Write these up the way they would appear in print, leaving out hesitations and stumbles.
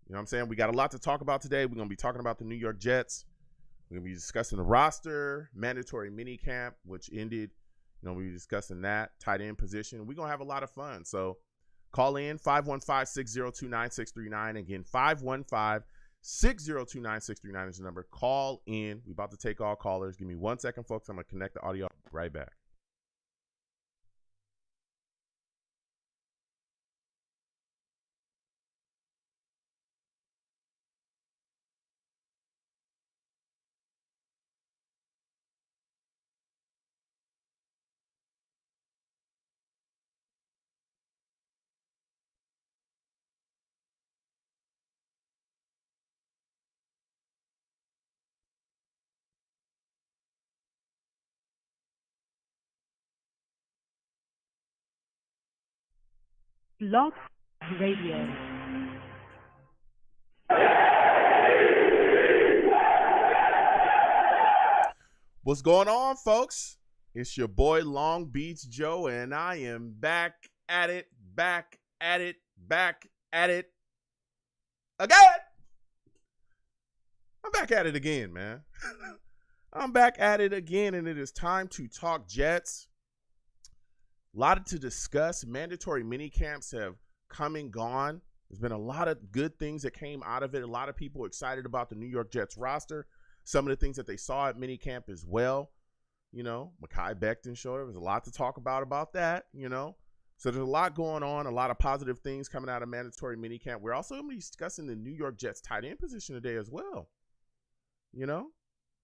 You know what I'm saying? We got a lot to talk about today. We're going to be talking about the New York Jets. We're going to be discussing the roster, mandatory minicamp, which ended. We'll be discussing that, tight end position. We're going to have a lot of fun. So call in 515-602-9639. Again, 515-602-9639 is the number. Call in. We're about to take all callers. Give me 1 second, folks. I'm going to connect the audio right back. Blog Radio. What's going on, folks? It's your boy Long Beach Joe, and I am back at it again. I'm back at it again, man. I'm back at it again, and it is time to talk Jets. A lot to discuss. Mandatory minicamps have come and gone. There's been a lot of good things that came out of it. A lot of people excited about the New York Jets roster. Some of the things that they saw at minicamp as well. Mekhi Becton showed. There was a lot to talk about that, So there's a lot going on, a lot of positive things coming out of mandatory minicamp. We're also going to be discussing the New York Jets tight end position today as well.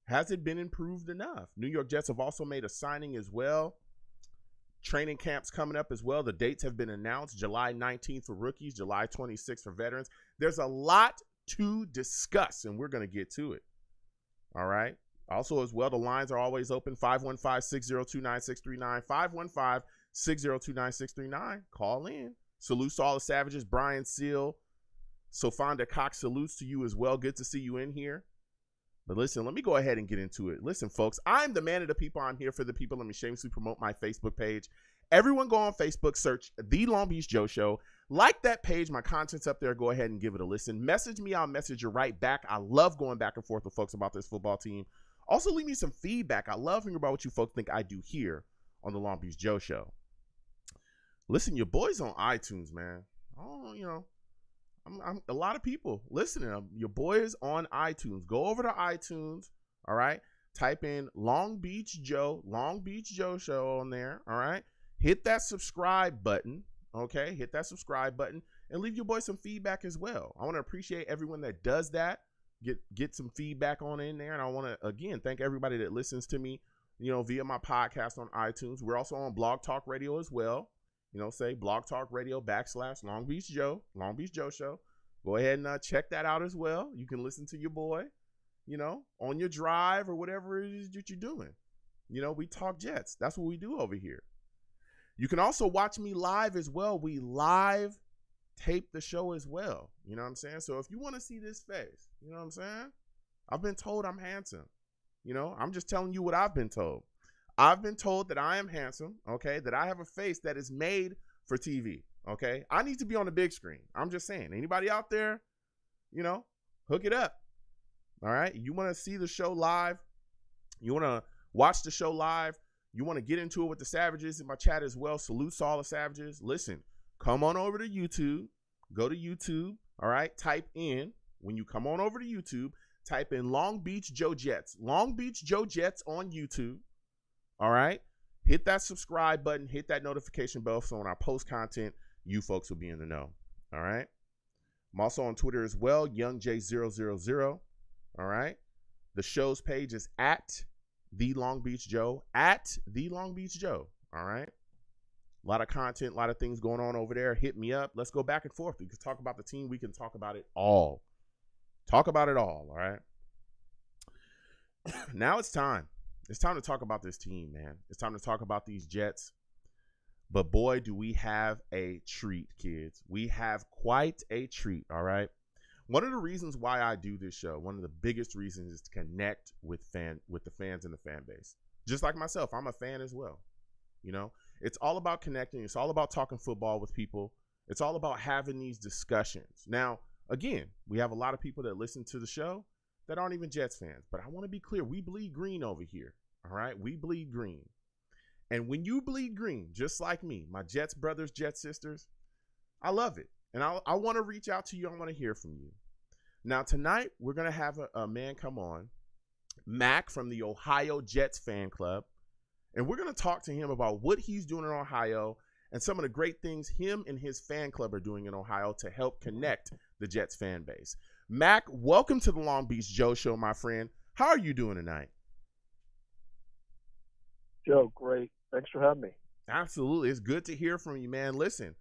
Has it been improved enough? New York Jets have also made a signing as well. Training camps coming up as well. The dates have been announced. July 19th for rookies, July 26th for veterans. There's a lot to discuss, and we're going to get to it. All right. Also, as well, the lines are always open. 515-602-9639. 515-602-9639. Call in. Salutes to all the Savages. Brian Seal. Sofonda Cox, salutes to you as well. Good to see you in here. But listen, let me go ahead and get into it. Listen, folks, I'm the man of the people. I'm here for the people. Let me shamelessly promote my Facebook page. Everyone go on Facebook, search The Long Beach Joe Show. Like that page. My content's up there. Go ahead and give it a listen. Message me. I'll message you right back. I love going back and forth with folks about this football team. Also, leave me some feedback. I love hearing about what you folks think I do here on The Long Beach Joe Show. Listen, your boy's on iTunes, man. I'm a lot of people listening. Your boy is on iTunes. Go over to iTunes, all right? Type in Long Beach Joe Show on there, all right? Hit that subscribe button, okay? Hit that subscribe button and leave your boy some feedback as well. I want to appreciate everyone that does that. Get some feedback on in there. And I want to, again, thank everybody that listens to me, via my podcast on iTunes. We're also on Blog Talk Radio as well. Say Blog Talk Radio / Long Beach Joe Show. Go ahead and check that out as well. You can listen to your boy, on your drive or whatever it is that you're doing. We talk Jets. That's what we do over here. You can also watch me live as well. We live tape the show as well. You know what I'm saying? So if you want to see this face, you know what I'm saying? I've been told I'm handsome. I'm just telling you what I've been told. I've been told that I am handsome, okay, that I have a face that is made for TV, okay? I need to be on the big screen. I'm just saying. Anybody out there, hook it up, all right? You want to see the show live? You want to watch the show live? You want to get into it with the Savages in my chat as well? Salutes to all the Savages. Listen, come on over to YouTube. Go to YouTube, all right? Type in, when you come on over to YouTube, type in Long Beach Joe Jets. Long Beach Joe Jets on YouTube. All right, hit that subscribe button, hit that notification bell so when I post content, you folks will be in the know. All right. I'm also on Twitter as well, YoungJ000. All right. The show's page is at The Long Beach Joe, at The Long Beach Joe. All right. A lot of content, a lot of things going on over there. Hit me up. Let's go back and forth. We can talk about the team. We can talk about it all. Talk about it all. All right. Now it's time. It's time to talk about this team, man. It's time to talk about these Jets. But boy, do we have a treat, kids. We have quite a treat, all right? One of the reasons why I do this show, one of the biggest reasons is to connect with the fans and the fan base. Just like myself, I'm a fan as well. It's all about connecting. It's all about talking football with people. It's all about having these discussions. Now, again, we have a lot of people that listen to the show that aren't even Jets fans. But I want to be clear. We bleed green over here. All right? We bleed green. And when you bleed green, just like me, my Jets brothers, Jets sisters, I love it. And I want to reach out to you. I want to hear from you. Now, tonight, we're going to have a man come on, Mac from the Ohio Jets fan club. And we're going to talk to him about what he's doing in Ohio and some of the great things him and his fan club are doing in Ohio to help connect the Jets fan base. Mac, welcome to the Long Beach Joe Show, my friend. How are you doing tonight? Joe, great. Thanks for having me. Absolutely. It's good to hear from you, man. Listen,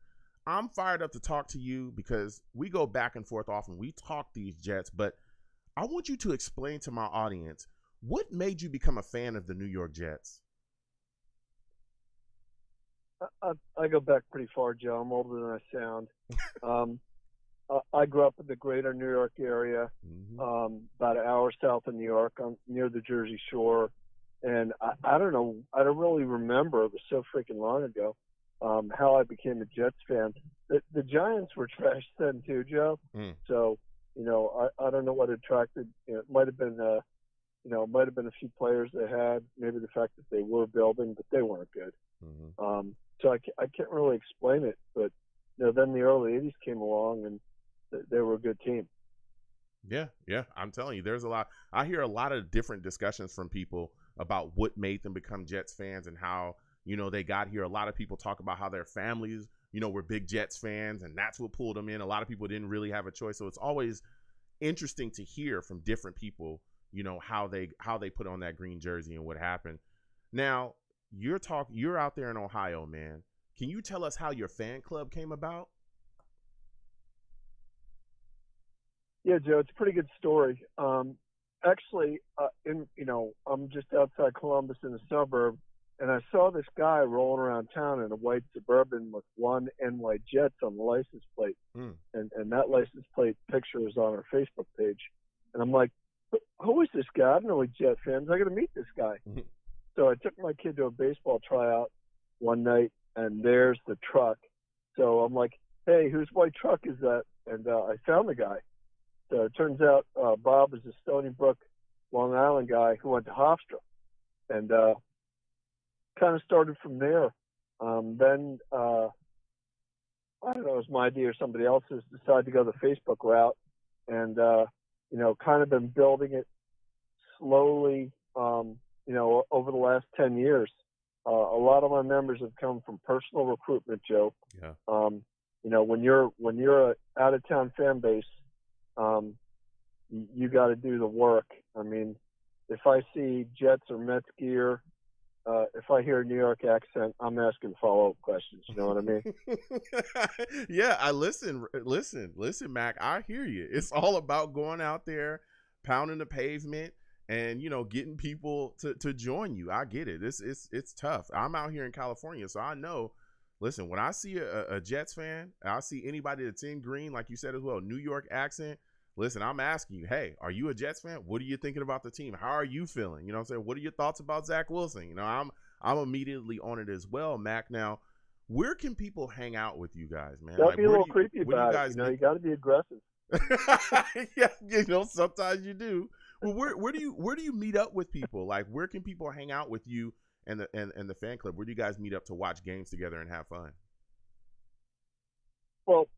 I'm fired up to talk to you because we go back and forth often. We talk these Jets, but I want you to explain to my audience what made you become a fan of the New York Jets. I go back pretty far, Joe. I'm older than I sound. I grew up in the greater New York area, about an hour south of New York, near the Jersey Shore. And I don't know, I don't really remember, it was so freaking long ago, how I became a Jets fan. The Giants were trash then too, Joe. So, I don't know what attracted, it might have been, might have been a few players they had, maybe the fact that they were building, but they weren't good. So I can't really explain it, but then the early 80s came along and they were a good team. Yeah, I'm telling you, there's a lot. I hear a lot of different discussions from people about what made them become Jets fans and how, they got here. A lot of people talk about how their families, were big Jets fans and that's what pulled them in. A lot of people didn't really have a choice. So it's always interesting to hear from different people, how they put on that green jersey and what happened. Now, you're out there in Ohio, man. Can you tell us how your fan club came about? Yeah, Joe, it's a pretty good story. Actually, I'm just outside Columbus in a suburb, and I saw this guy rolling around town in a white Suburban with one NY Jets on the license plate. And that license plate picture is on our Facebook page. And I'm like, who is this guy? I don't know any Jet fans. I got to meet this guy. So I took my kid to a baseball tryout one night, and there's the truck. So I'm like, hey, whose white truck is that? And I found the guy. So it turns out Bob is a Stony Brook, Long Island guy who went to Hofstra. And kind of started from there. Then, I don't know, it was my idea or somebody else's, decided to go the Facebook route. And, kind of been building it slowly, over the last 10 years. A lot of my members have come from personal recruitment, Joe. Yeah. When you're a out of town fan base, you got to do the work. I mean, if I see Jets or Mets gear, if I hear a New York accent, I'm asking follow-up questions. You know what I mean? Yeah, I listen, Mac. I hear you. It's all about going out there, pounding the pavement, and getting people to join you. I get it. It's tough. I'm out here in California, so I know. Listen, when I see a Jets fan, I see anybody that's in green, like you said as well, New York accent. Listen, I'm asking you, hey, are you a Jets fan? What are you thinking about the team? How are you feeling? What I'm saying? What are your thoughts about Zach Wilson? I'm immediately on it as well, Mac. Now, where can people hang out with you guys, man? Don't be a little creepy about it. You got to be aggressive. Yeah, sometimes you do. Well, where do you meet up with people? Like, where can people hang out with you and the fan club? Where do you guys meet up to watch games together and have fun? Well,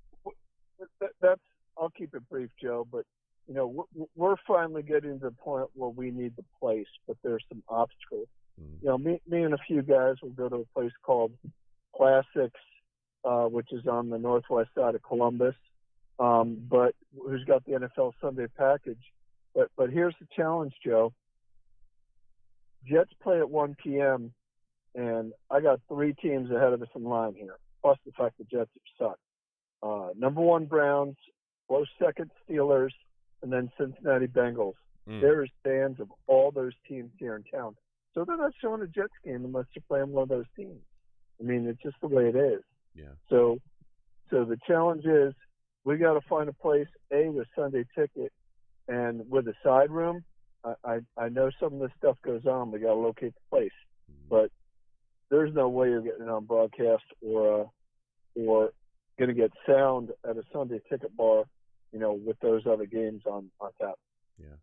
that's. I'll keep it brief, Joe, but, we're finally getting to the point where we need the place, but there's some obstacles. Me and a few guys will go to a place called Classics, which is on the northwest side of Columbus, but who's got the NFL Sunday package. But here's the challenge, Joe. Jets play at 1 p.m., and I got 3 teams ahead of us in line here, plus the fact the Jets have sucked. Number 1, Browns. Close second, Steelers, and then Cincinnati Bengals. There's fans of all those teams here in town. So they're not showing a Jets game unless you're playing one of those teams. I mean, it's just the way it is. Yeah. So the challenge is we got to find a place, with Sunday ticket and with a side room. I know some of this stuff goes on. We got to locate the place. But there's no way you're getting it on broadcast or going to get sound at a Sunday ticket bar with those other games on tap. Yeah.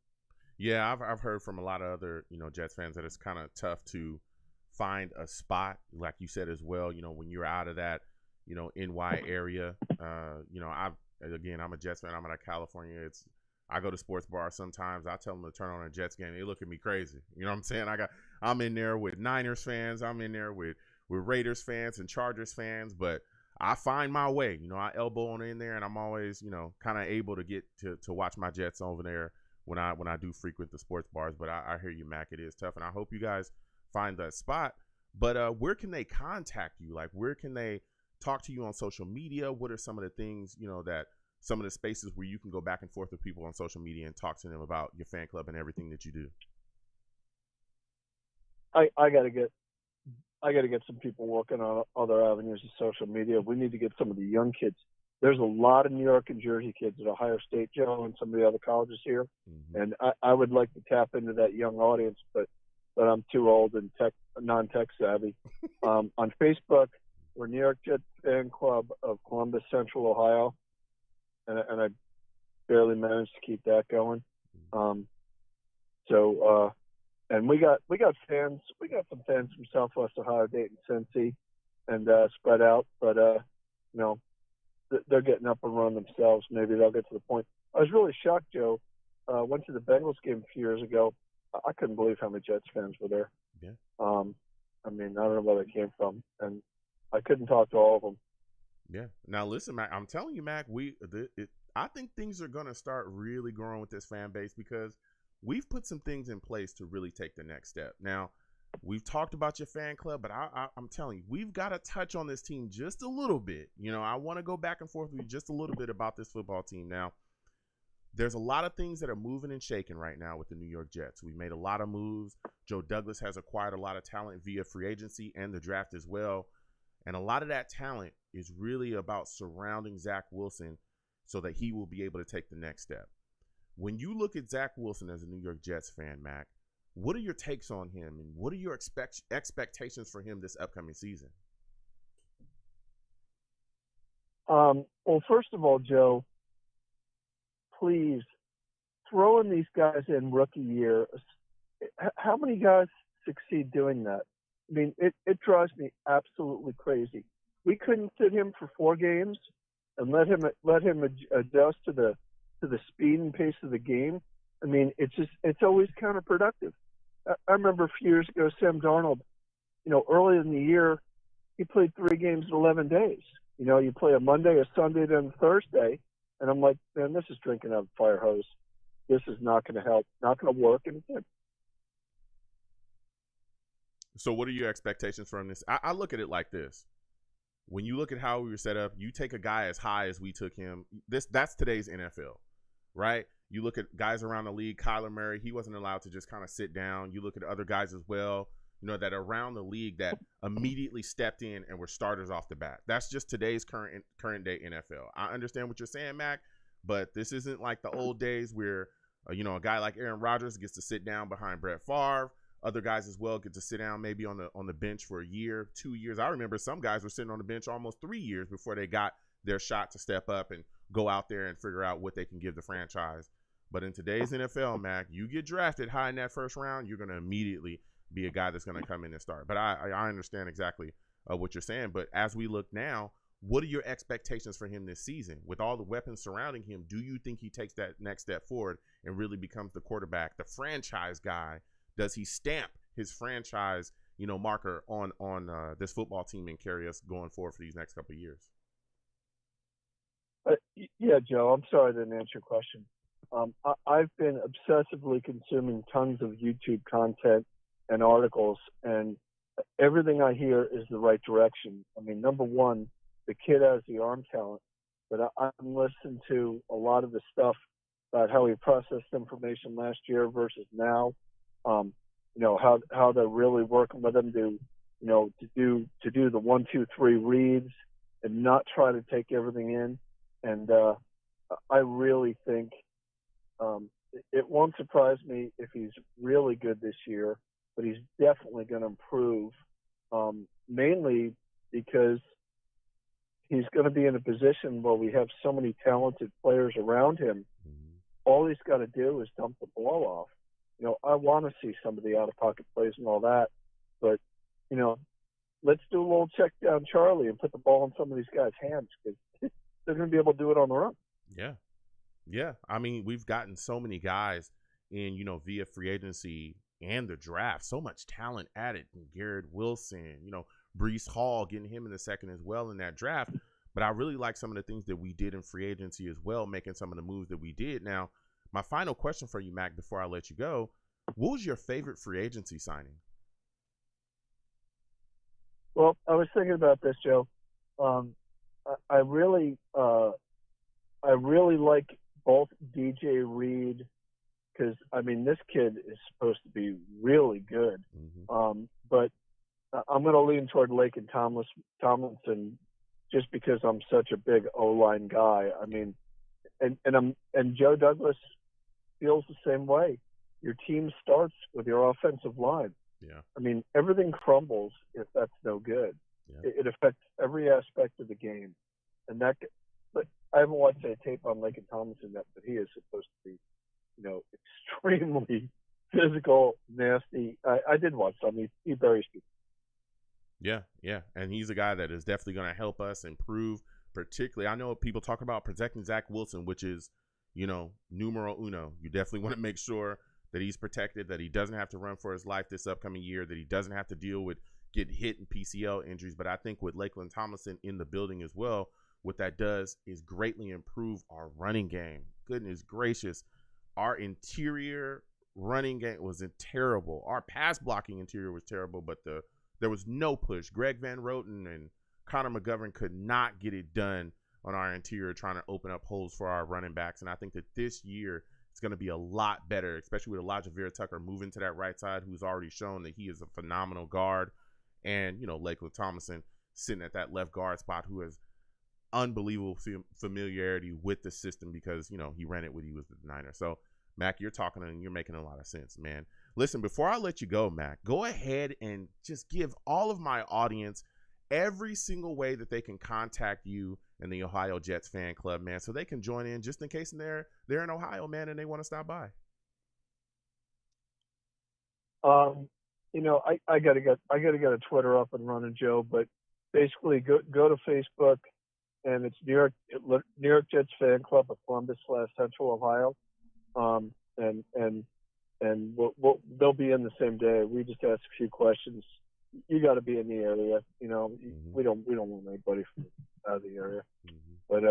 Yeah, I've heard from a lot of other, Jets fans that it's kind of tough to find a spot, like you said as well, when you're out of that, NY area. I'm a Jets fan. I'm out of California. I go to sports bars sometimes. I tell them to turn on a Jets game. They look at me crazy. You know what I'm saying? I'm in there with Niners fans. I'm in there with Raiders fans and Chargers fans, but I find my way. I elbow on in there, and I'm always, kind of able to get to watch my Jets over there when I do frequent the sports bars. But I hear you, Mac. It is tough, and I hope you guys find that spot. But where can they contact you? Like, where can they talk to you on social media? What are some of the things, that some of the spaces where you can go back and forth with people on social media and talk to them about your fan club and everything that you do? I got to get some people working on other avenues of social media. We need to get some of the young kids. There's a lot of New York and Jersey kids at Ohio State, Joe, and some of the other colleges here. Mm-hmm. And I would like to tap into that young audience, but I'm too old and non-tech savvy. On Facebook, we're New York Jets Fan Club of Columbus, Central Ohio, and I barely managed to keep that going. And we got fans. We got some fans from Southwest Ohio, Dayton, Cincy, and spread out. But they're getting up and running themselves. Maybe they'll get to the point. I was really shocked, Joe. Went to the Bengals game a few years ago. I couldn't believe how many Jets fans were there. Yeah. I don't know where they came from, and I couldn't talk to all of them. Yeah. Now listen, Mac. I'm telling you, Mac. I think things are gonna start really growing with this fan base because we've put some things in place to really take the next step. Now, we've talked about your fan club, but I'm telling you, we've got to touch on this team just a little bit. I want to go back and forth with you just a little bit about this football team. Now, there's a lot of things that are moving and shaking right now with the New York Jets. We've made a lot of moves. Joe Douglas has acquired a lot of talent via free agency and the draft as well. And a lot of that talent is really about surrounding Zach Wilson so that he will be able to take the next step. When you look at Zach Wilson as a New York Jets fan, Mac, what are your takes on him, and what are your expectations for him this upcoming season? Well, first of all, Joe, please throw in these guys in rookie year. How many guys succeed doing that? I mean, it drives me absolutely crazy. We couldn't sit him for 4 games and let him adjust to the speed and pace of the game. I mean, it's always counterproductive. I remember a few years ago, Sam Darnold, early in the year, he played 3 games in 11 days. You play a Monday, a Sunday, then a Thursday. And I'm like, man, this is drinking out of a fire hose. This is not going to help, not going to work. And so what are your expectations from this? I look at it like this. When you look at how we were set up, you take a guy as high as we took him. That's today's NFL, right? You look at guys around the league, Kyler Murray, he wasn't allowed to just kind of sit down. You look at other guys as well, that are around the league that immediately stepped in and were starters off the bat. That's just today's current day NFL. I understand what you're saying, Mac, but this isn't like the old days where, a guy like Aaron Rodgers gets to sit down behind Brett Favre. Other guys as well get to sit down maybe on the bench for a year, 2 years. I remember some guys were sitting on the bench almost 3 years before they got their shot to step up and go out there and figure out what they can give the franchise. But in today's NFL, Mac, you get drafted high in that first round, you're going to immediately be a guy that's going to come in and start. But I understand exactly what you're saying. But as we look now, what are your expectations for him this season? With all the weapons surrounding him, do you think he takes that next step forward and really becomes the quarterback, the franchise guy? Does he stamp his franchise, marker on this football team and carry us going forward for these next couple of years? Yeah, Joe, I'm sorry I didn't answer your question. I've been obsessively consuming tons of YouTube content and articles, and everything I hear is the right direction. I mean, number one, the kid has the arm talent, but I'm listening to a lot of the stuff about how he processed information last year versus now. How they're really working with him to do the 1, 2, 3 reads and not try to take everything in. And I really think it won't surprise me if he's really good this year, but he's definitely going to improve, mainly because he's going to be in a position where we have so many talented players around him. Mm-hmm. All he's got to do is dump the ball off. I want to see some of the out-of-pocket plays and all that, but, let's do a little check down Charlie and put the ball in some of these guys' hands because they're going to be able to do it on their own. Yeah. Yeah. I mean, we've gotten so many guys in, via free agency and the draft, so much talent added. Garrett Wilson, Breece Hall, getting him in the second as well in that draft. But I really like some of the things that we did in free agency as well, making some of the moves that we did. Now, my final question for you, Mac, before I let you go, what was your favorite free agency signing? Well, I was thinking about this, Joe. I really like both DJ Reed because this kid is supposed to be really good. Mm-hmm. But I'm going to lean toward Laken Tomlinson just because I'm such a big O-line guy. And Joe Douglas feels the same way. Your team starts with your offensive line. Yeah. Everything crumbles if that's no good. Yeah. It affects every aspect of the game. But I haven't watched a tape on Laken Tomlinson yet, but he is supposed to be, extremely physical, nasty. I did watch some. He buries people. Yeah. And he's a guy that is definitely going to help us improve, particularly. I know people talk about protecting Zach Wilson, which is, numero uno. You definitely want to make sure that he's protected, that he doesn't have to run for his life this upcoming year, that he doesn't have to deal with getting hit and PCL injuries. But I think with Laken Tomlinson in the building as well, what that does is greatly improve our running game. Goodness gracious. Our interior running game was terrible. Our pass blocking interior was terrible, but there was no push. Greg Van Roten and Connor McGovern could not get it done on our interior trying to open up holes for our running backs. And I think that this year it's going to be a lot better, especially with Elijah Vera Tucker moving to that right side, who's already shown that he is a phenomenal guard. And, Laken Tomlinson sitting at that left guard spot, who has unbelievable familiarity with the system because, he ran it when he was the Niner. So, Mac, you're talking and you're making a lot of sense, man. Listen, before I let you go, Mac, go ahead and just give all of my audience every single way that they can contact you and the Ohio Jets fan club, man, so they can join in just in case they're in Ohio, man, and they want to stop by. I gotta get a Twitter up and running, Joe. But basically, go to Facebook, and it's New York Jets fan club of Columbus / Central Ohio, and they'll be in the same day. We just ask a few questions. You got to be in the area. Mm-hmm. We don't want anybody from out of the area. Mm-hmm. But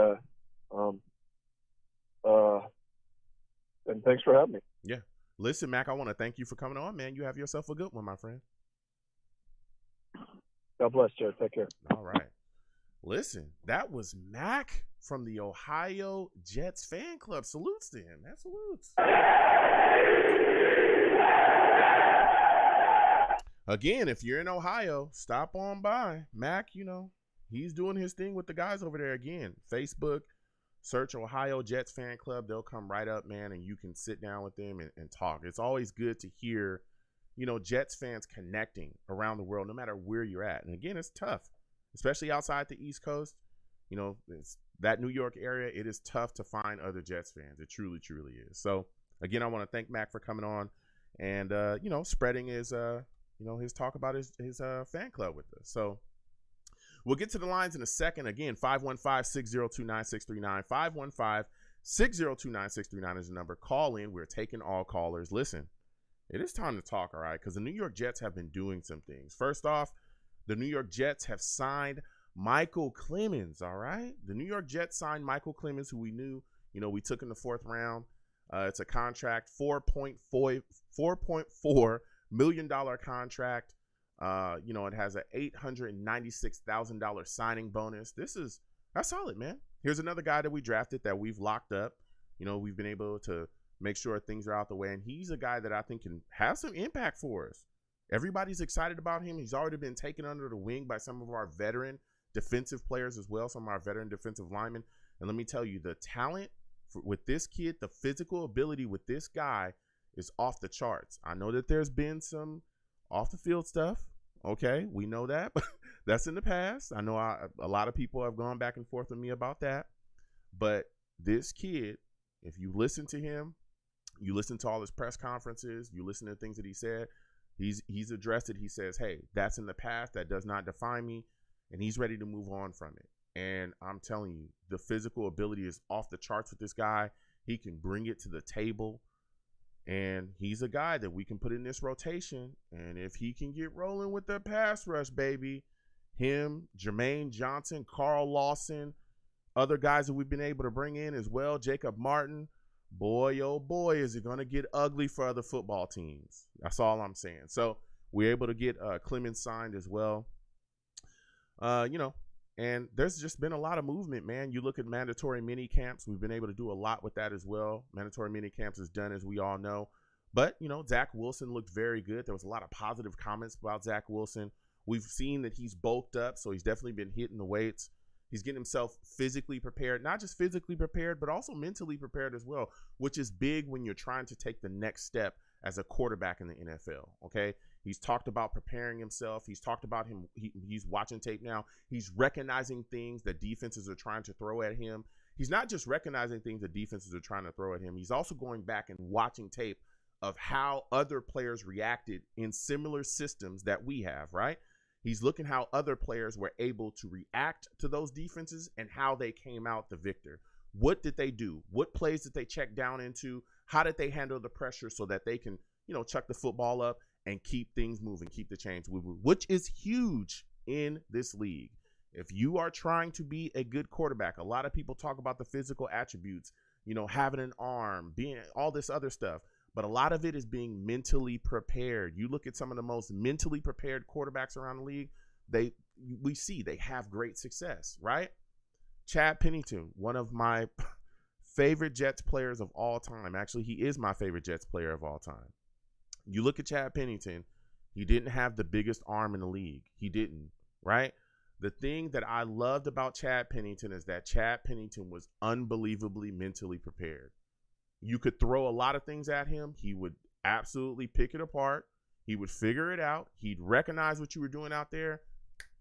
and thanks for having me. Yeah. Listen, Mac, I want to thank you for coming on, man. You have yourself a good one, my friend. God bless, Joe. Take care. All right. Listen, that was Mac from the Ohio Jets fan club. Salutes to him. That salutes. Again, if you're in Ohio, stop on by. Mac, he's doing his thing with the guys over there. Again, Facebook, search Ohio Jets fan club. They'll come right up, man, and you can sit down with them and talk. It's always good to hear, Jets fans connecting around the world, no matter where you're at. And again, it's tough, especially outside the East Coast. It's that New York area. It is tough to find other Jets fans. It truly, truly is. So again, I want to thank Mac for coming on and, spreading his talk about his fan club with us. So we'll get to the lines in a second. Again, 515-602-9639. 515-602-9639 is the number. Call in. We're taking all callers. Listen, it is time to talk, all right, because the New York Jets have been doing some things. First off, the New York Jets have signed Michael Clemens, all right? The New York Jets signed Michael Clemens, who we knew, we took in the fourth round. It's a contract, $4.4 million contract. It has an $896,000 signing bonus. That's solid, man. Here's another guy that we drafted that we've locked up. We've been able to make sure things are out the way, and he's a guy that I think can have some impact for us. Everybody's excited about him. He's already been taken under the wing by some of our veteran defensive players as well, some of our veteran defensive linemen. And let me tell you, the talent with this kid, the physical ability with this guy is off the charts. I know that there's been some off the field stuff. Okay, we know that. That's in the past. I know a lot of people have gone back and forth with me about that. But this kid, if you listen to him, you listen to all his press conferences, you listen to things that he said, he's addressed it. He says, hey, that's in the past. That does not define me. And he's ready to move on from it. And I'm telling you, the physical ability is off the charts with this guy. He can bring it to the table. And he's a guy that we can put in this rotation. And if he can get rolling with the pass rush, baby, him, Jermaine Johnson, Carl Lawson, other guys that we've been able to bring in as well, Jacob Martin, boy, oh boy, is it going to get ugly for other football teams. That's all I'm saying. So we're able to get Clemens signed as well. And there's just been a lot of movement, man. You look at mandatory mini camps. We've been able to do a lot with that as well. Mandatory mini camps is done, as we all know. But, Zach Wilson looked very good. There was a lot of positive comments about Zach Wilson. We've seen that he's bulked up, so he's definitely been hitting the weights. He's getting himself physically prepared, not just physically prepared, but also mentally prepared as well, which is big when you're trying to take the next step as a quarterback in the NFL, okay? He's talked about preparing himself. He's talked about him. He's watching tape now. He's recognizing things that defenses are trying to throw at him. He's not just recognizing things that defenses are trying to throw at him. He's also going back and watching tape of how other players reacted in similar systems that we have, right? He's looking how other players were able to react to those defenses and how they came out the victor. What did they do? What plays did they check down into? How did they handle the pressure so that they can, chuck the football up and keep things moving, keep the chains moving, which is huge in this league. If you are trying to be a good quarterback, a lot of people talk about the physical attributes, having an arm, being all this other stuff. But a lot of it is being mentally prepared. You look at some of the most mentally prepared quarterbacks around the league, we see they have great success, right? Chad Pennington, one of my favorite Jets players of all time. Actually, he is my favorite Jets player of all time. You look at Chad Pennington, he didn't have the biggest arm in the league. He didn't, right? The thing that I loved about Chad Pennington is that Chad Pennington was unbelievably mentally prepared. You could throw a lot of things at him. He would absolutely pick it apart. He would figure it out. He'd recognize what you were doing out there,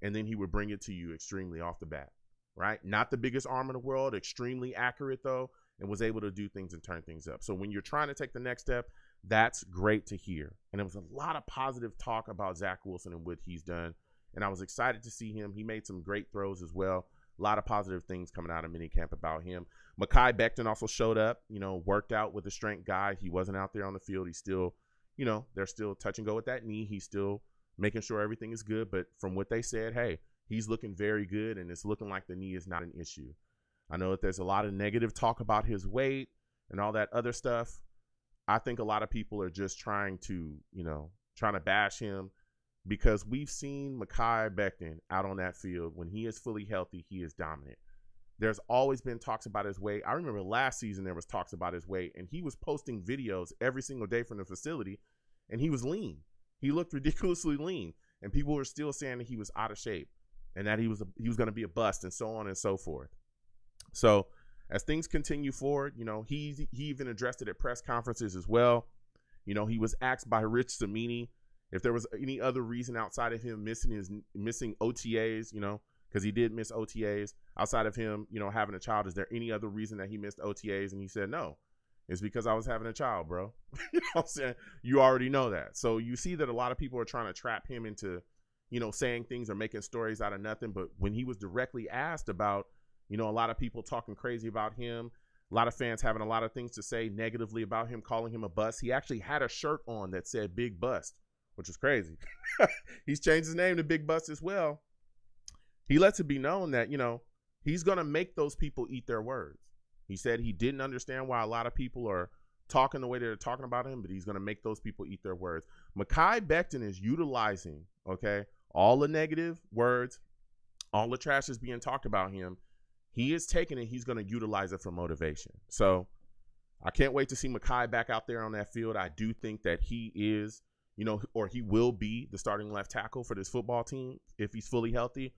and then he would bring it to you extremely off the bat, right? Not the biggest arm in the world, extremely accurate though, and was able to do things and turn things up. So when you're trying to take the next step, that's great to hear. And there was a lot of positive talk about Zach Wilson and what he's done, and I was excited to see him. He made some great throws as well. A lot of positive things coming out of minicamp about him. Mekhi Becton also showed up, worked out with a strength guy. He wasn't out there on the field. He's still, they're still touch and go with that knee. He's still making sure everything is good. But from what they said, hey, he's looking very good, and it's looking like the knee is not an issue. I know that there's a lot of negative talk about his weight and all that other stuff. I think a lot of people are just trying to bash him, because we've seen Mekhi Becton out on that field. When he is fully healthy, he is dominant. There's always been talks about his weight. I remember last season there was talks about his weight, and he was posting videos every single day from the facility, and he was lean. He looked ridiculously lean, and people were still saying that he was out of shape and that he was going to be a bust, and so on and so forth. So as things continue forward, he even addressed it at press conferences as well. He was asked by Rich Cimini if there was any other reason outside of him missing OTAs, because he did miss OTAs. Outside of him, having a child, is there any other reason that he missed OTAs? And he said, no, it's because I was having a child, bro. You know what I'm saying? You already know that. So you see that a lot of people are trying to trap him into, saying things or making stories out of nothing. But when he was directly asked about, a lot of people talking crazy about him, a lot of fans having a lot of things to say negatively about him, calling him a bust. He actually had a shirt on that said Big Bust, which is crazy. He's changed his name to Big Bust as well. He lets it be known that, he's going to make those people eat their words. He said he didn't understand why a lot of people are talking the way they're talking about him, but he's going to make those people eat their words. Mekhi Becton is utilizing, all the negative words, all the trash is being talked about him. He is taking it. He's going to utilize it for motivation. So I can't wait to see Mekhi back out there on that field. I do think that he is, or he will be the starting left tackle for this football team if he's fully healthy.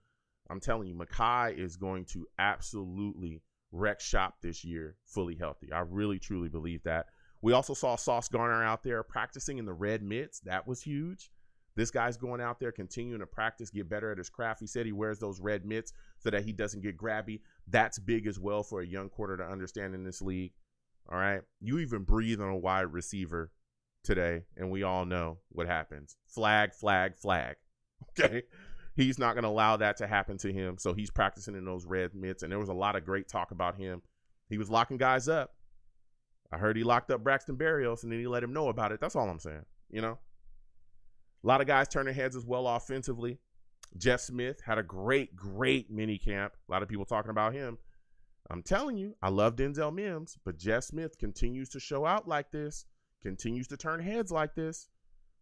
I'm telling you, Mekhi is going to absolutely wreck shop this year fully healthy. I really, truly believe that. We also saw Sauce Gardner out there practicing in the red mitts. That was huge. This guy's going out there, continuing to practice, get better at his craft. He said he wears those red mitts so that he doesn't get grabby. That's big as well for a young quarter to understand in this league. All right. You even breathe on a wide receiver today, and we all know what happens. Flag, flag, flag. Okay. He's not going to allow that to happen to him. So he's practicing in those red mitts. And there was a lot of great talk about him. He was locking guys up. I heard he locked up Braxton Berrios, and then he let him know about it. That's all I'm saying. You know, a lot of guys turning heads as well offensively. Jeff Smith had a great mini camp. A lot of people talking about him. I'm telling you, I love Denzel Mims, but Jeff Smith continues to show out like this, continues to turn heads like this.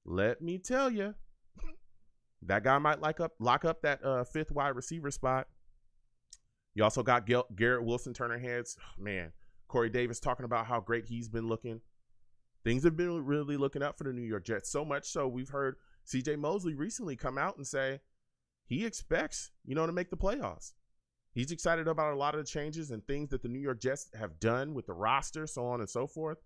Let me tell you, that guy might lock up that fifth wide receiver spot. You also got Garrett Wilson turning heads. Oh, man, Corey Davis talking about how great he's been looking. Things have been really looking up for the New York Jets, so much so we've heard C.J. Mosley recently come out and say he expects, to make the playoffs. He's excited about a lot of the changes and things that the New York Jets have done with the roster, so on and so forth.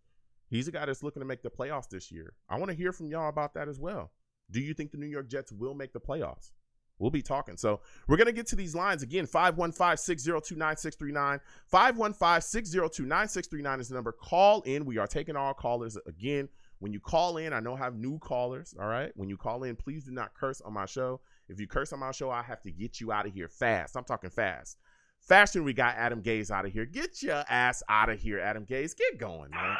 He's a guy that's looking to make the playoffs this year. I want to hear from y'all about that as well. Do you think the New York Jets will make the playoffs? We'll be talking. So we're going to get to these lines again. 515-602-9639. 515-602-9639 is the number. Call in. We are taking all callers again. When you call in, I know I have new callers. All right. When you call in, please do not curse on my show. If you curse on my show, I have to get you out of here fast. I'm talking fast. Faster than we got Adam Gase out of here. Get your ass out of here, Adam Gase. Get going, man.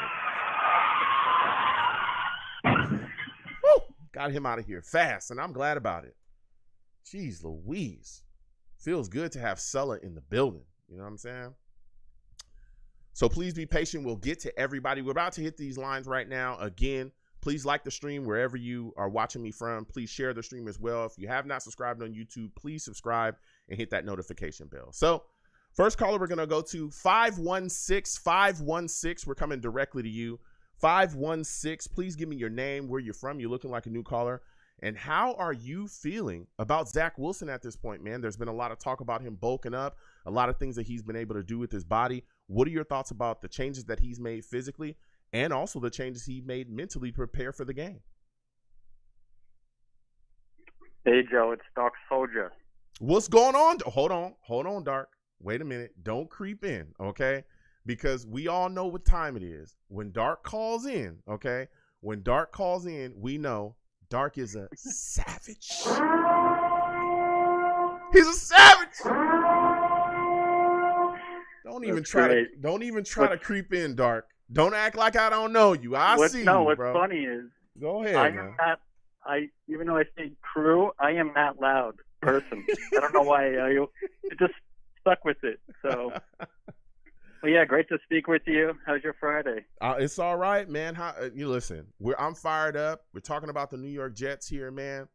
Woo! Got him out of here fast, and I'm glad about it. Jeez Louise. Feels good to have Sulla in the building. You know what I'm saying? So please be patient. We'll get to everybody. We're about to hit these lines right now. Again, please like the stream wherever you are watching me from. Please share the stream as well. If you have not subscribed on YouTube, please subscribe and hit that notification bell. So first caller we're going to go to 516. We're coming directly to you. 516. Please give me your name, where you're from. You're looking like a new caller. And how are you feeling about Zach Wilson at this point, man? There's been a lot of talk about him bulking up, a lot of things that he's been able to do with his body. What are your thoughts about the changes that he's made physically and also the changes he made mentally to prepare for the game? Hey, Joe, it's Dark Soldier. What's going on? Hold on, Dark. Wait a minute. Don't creep in, okay? Because we all know what time it is. When Dark calls in, okay? When Dark calls in, we know Dark is a savage. He's a savage. Don't even try to creep in, Dark. Don't act like I don't know you. What's funny is, go ahead, man. Even though I say crew, I am that loud person. I don't know why. It just stuck with it. So, well, yeah, great to speak with you. How's your Friday? It's all right, man. You listen? I'm fired up. We're talking about the New York Jets here, man.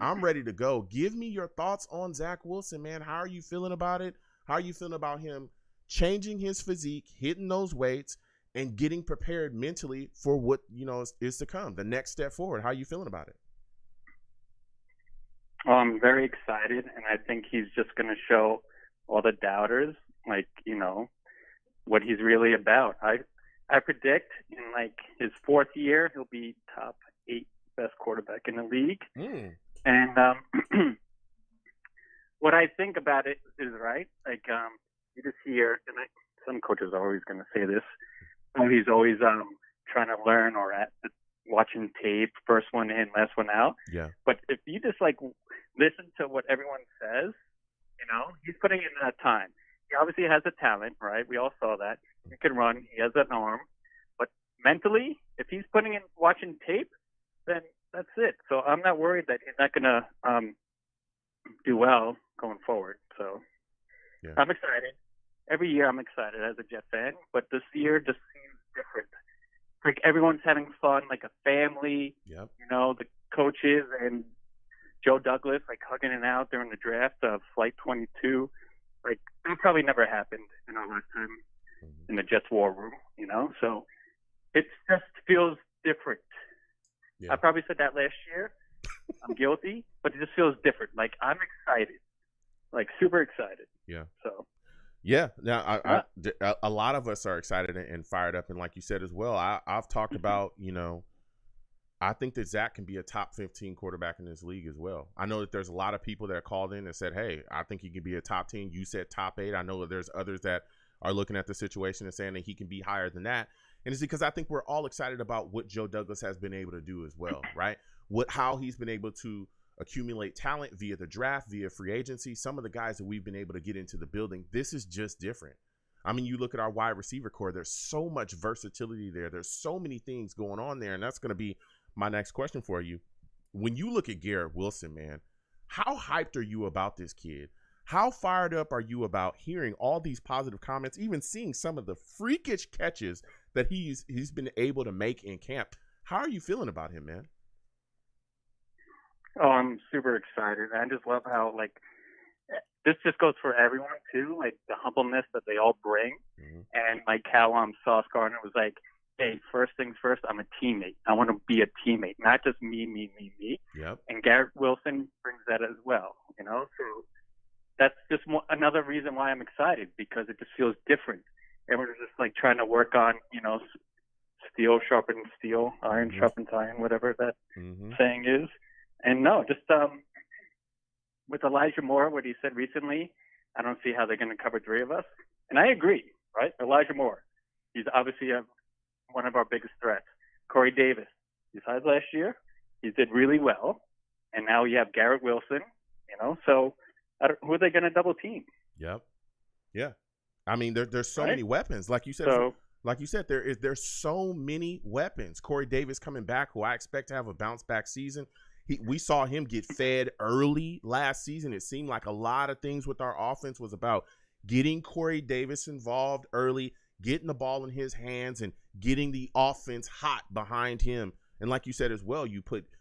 I'm ready to go. Give me your thoughts on Zach Wilson, man. How are you feeling about it? How are you feeling about him changing his physique, hitting those weights, and getting prepared mentally for what is to come, the next step forward? How are you feeling about it? I'm very excited, and I think he's just going to show all the doubters, what he's really about. I predict in his fourth year, he'll be top 8 best quarterback in the league. And what I think about it is right. You just hear, and some coaches are always going to say this. He's always trying to learn or watching tape, first one in, last one out. Yeah. But if you just listen to what everyone says, he's putting in that time. He obviously has a talent, right? We all saw that. He can run. He has an arm. But mentally, if he's watching tape, then that's it. So I'm not worried that he's not going to do well going forward. So yeah. I'm excited. Every year I'm excited as a Jet fan, but this year just seems different. It's like everyone's having fun, like a family. Yep. The coaches and Joe Douglas hugging it out during the draft of Flight 22. That probably never happened in our lifetime in the Jets war room, So it just feels different. Yeah. I probably said that last year. I'm guilty, but it just feels different. I'm excited, super excited. Yeah. So. Yeah. Now, a lot of us are excited and fired up, and like you said as well, I've talked about I think that Zach can be a top 15 quarterback in this league as well. I know that there's a lot of people that called in and said, hey, I think he can be a top 10. You said top 8. I know that there's others that are looking at the situation and saying that he can be higher than that. And it's because I think we're all excited about what Joe Douglas has been able to do as well, right? How he's been able to accumulate talent via the draft, via free agency. Some of the guys that we've been able to get into the building, this is just different. I mean, you look at our wide receiver core, there's so much versatility there. There's so many things going on there. And that's going to be my next question for you. When you look at Garrett Wilson, man, how hyped are you about this kid? How fired up are you about hearing all these positive comments, even seeing some of the freakish catches that he's been able to make in camp? How are you feeling about him, man? Oh, I'm super excited. I just love how, like, this just goes for everyone, too, like the humbleness that they all bring. Mm-hmm. And like how Sauce Gardner was like, hey, first things first, I'm a teammate. I want to be a teammate, not just me. Yep. And Garrett Wilson brings that as well, you know? So that's just another reason why I'm excited, because it just feels different. Everyone's just like trying to work on, you know, steel sharpens steel, iron sharpens iron, whatever that saying is. And no, just with Elijah Moore, what he said recently, I don't see how they're going to cover 3 of us. And I agree, right? Elijah Moore, he's obviously one of our biggest threats. Corey Davis, besides last year, he did really well. And now you have Garrett Wilson, you know, so who are they going to double team? Yep. Yeah. I mean, there's so many weapons. Like you said, there's so many weapons. Corey Davis coming back, who I expect to have a bounce back season. We saw him get fed early last season. It seemed like a lot of things with our offense was about getting Corey Davis involved early, getting the ball in his hands, and getting the offense hot behind him. And like you said as well,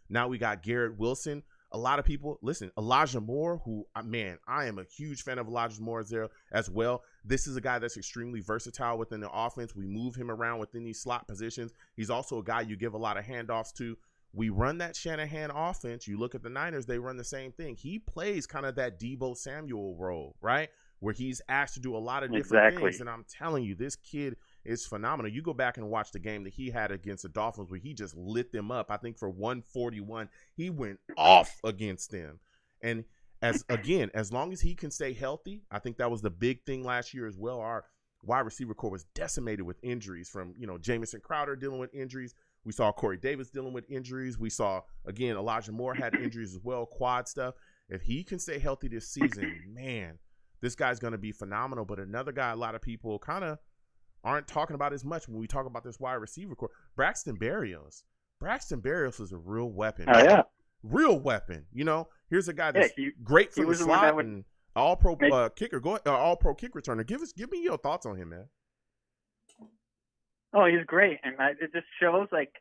now we got Garrett Wilson. A lot of people, listen, Elijah Moore, who, man, I am a huge fan of Elijah Moore there as well. This is a guy that's extremely versatile within the offense. We move him around within these slot positions. He's also a guy you give a lot of handoffs to. We run that Shanahan offense. You look at the Niners, they run the same thing. He plays kind of that Deebo Samuel role, right? Where he's asked to do a lot of different things. And I'm telling you, this kid is phenomenal. You go back and watch the game that he had against the Dolphins where he just lit them up. I think for 141, he went off against them. And as long as he can stay healthy, I think that was the big thing last year as well. Our wide receiver core was decimated with injuries from, Jamison Crowder dealing with injuries. We saw Corey Davis dealing with injuries. We saw, again, Elijah Moore had injuries as well, quad stuff. If he can stay healthy this season, man, this guy's going to be phenomenal. But another guy a lot of people kind of aren't talking about as much when we talk about this wide receiver core, Braxton Berrios. Braxton Berrios is a real weapon. Oh, yeah. Real weapon. Here's a guy that's great from the slot and all-pro kicker, all-pro kick returner. Give me your thoughts on him, man. Oh, he's great. And it just shows, like,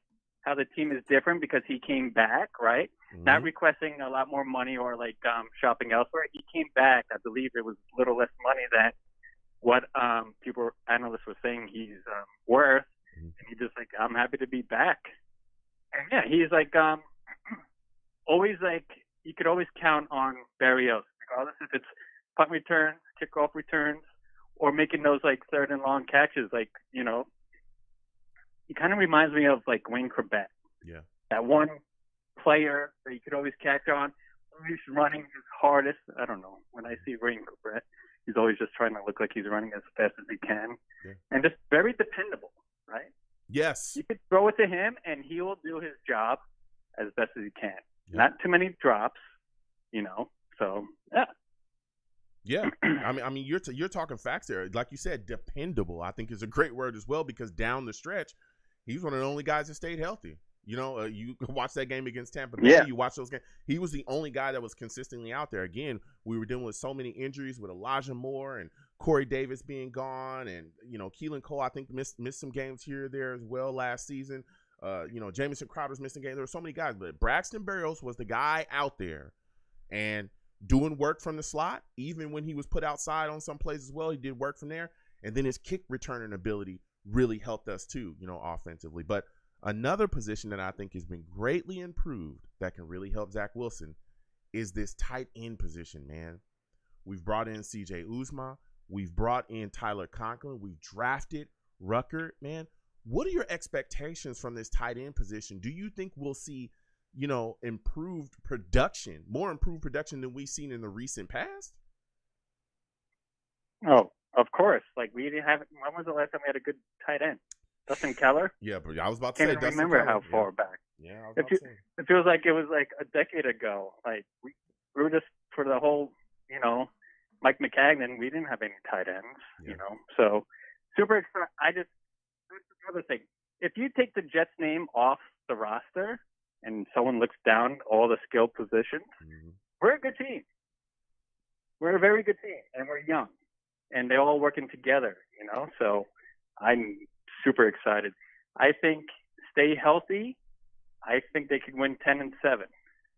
how the team is different because he came back, right? Mm-hmm. Not requesting a lot more money or, like, shopping elsewhere. He came back. I believe it was a little less money than what analysts were saying he's worth. Mm-hmm. And he's just like, I'm happy to be back. And, yeah, he's, like, always, like, you could always count on Berrios, regardless if it's punt returns, kickoff returns, or making those, like, third and long catches, like, he kind of reminds me of, like, Wayne Corbett. Yeah. That one player that you could always catch on. He's running his hardest. I don't know. When I see Wayne Corbett, he's always just trying to look like he's running as fast as he can. Yeah. And just very dependable, right? Yes. You could throw it to him, and he will do his job as best as he can. Yeah. Not too many drops, So, yeah. Yeah, I mean, you're talking facts there. Like you said, dependable, I think is a great word as well, because down the stretch, he's one of the only guys that stayed healthy. You watch that game against Tampa Bay. Yeah. You watch those games. He was the only guy that was consistently out there. Again, we were dealing with so many injuries with Elijah Moore and Corey Davis being gone, and Keelan Cole, I think missed some games here or there as well last season. Jamison Crowder's missing games. There were so many guys, but Braxton Berrios was the guy out there and doing work from the slot. Even when he was put outside on some plays as well, he did work from there. And then his kick returning ability really helped us too, offensively. But another position that I think has been greatly improved that can really help Zach Wilson is this tight end position, man. We've brought in CJ Uzomah. We've brought in Tyler Conklin. We've drafted Rucker, man. What are your expectations from this tight end position? Do you think we'll see, improved production, more improved production than we've seen in the recent past? Oh, of course. Like, we didn't have. When was the last time we had a good tight end? Dustin Keller? Yeah, but I was about to Can't say even Dustin remember Keller. how far back. Yeah, I was about to say. It feels like it was like a decade ago. Like, we were just, for the whole, Mike McCagnon, we didn't have any tight ends, So, super excited. That's another thing. If you take the Jets name off the roster and someone looks down all the skilled positions, we're a good team. We're a very good team, and we're young. And they're all working together, So I'm super excited. I think stay healthy. I think they could win 10-7.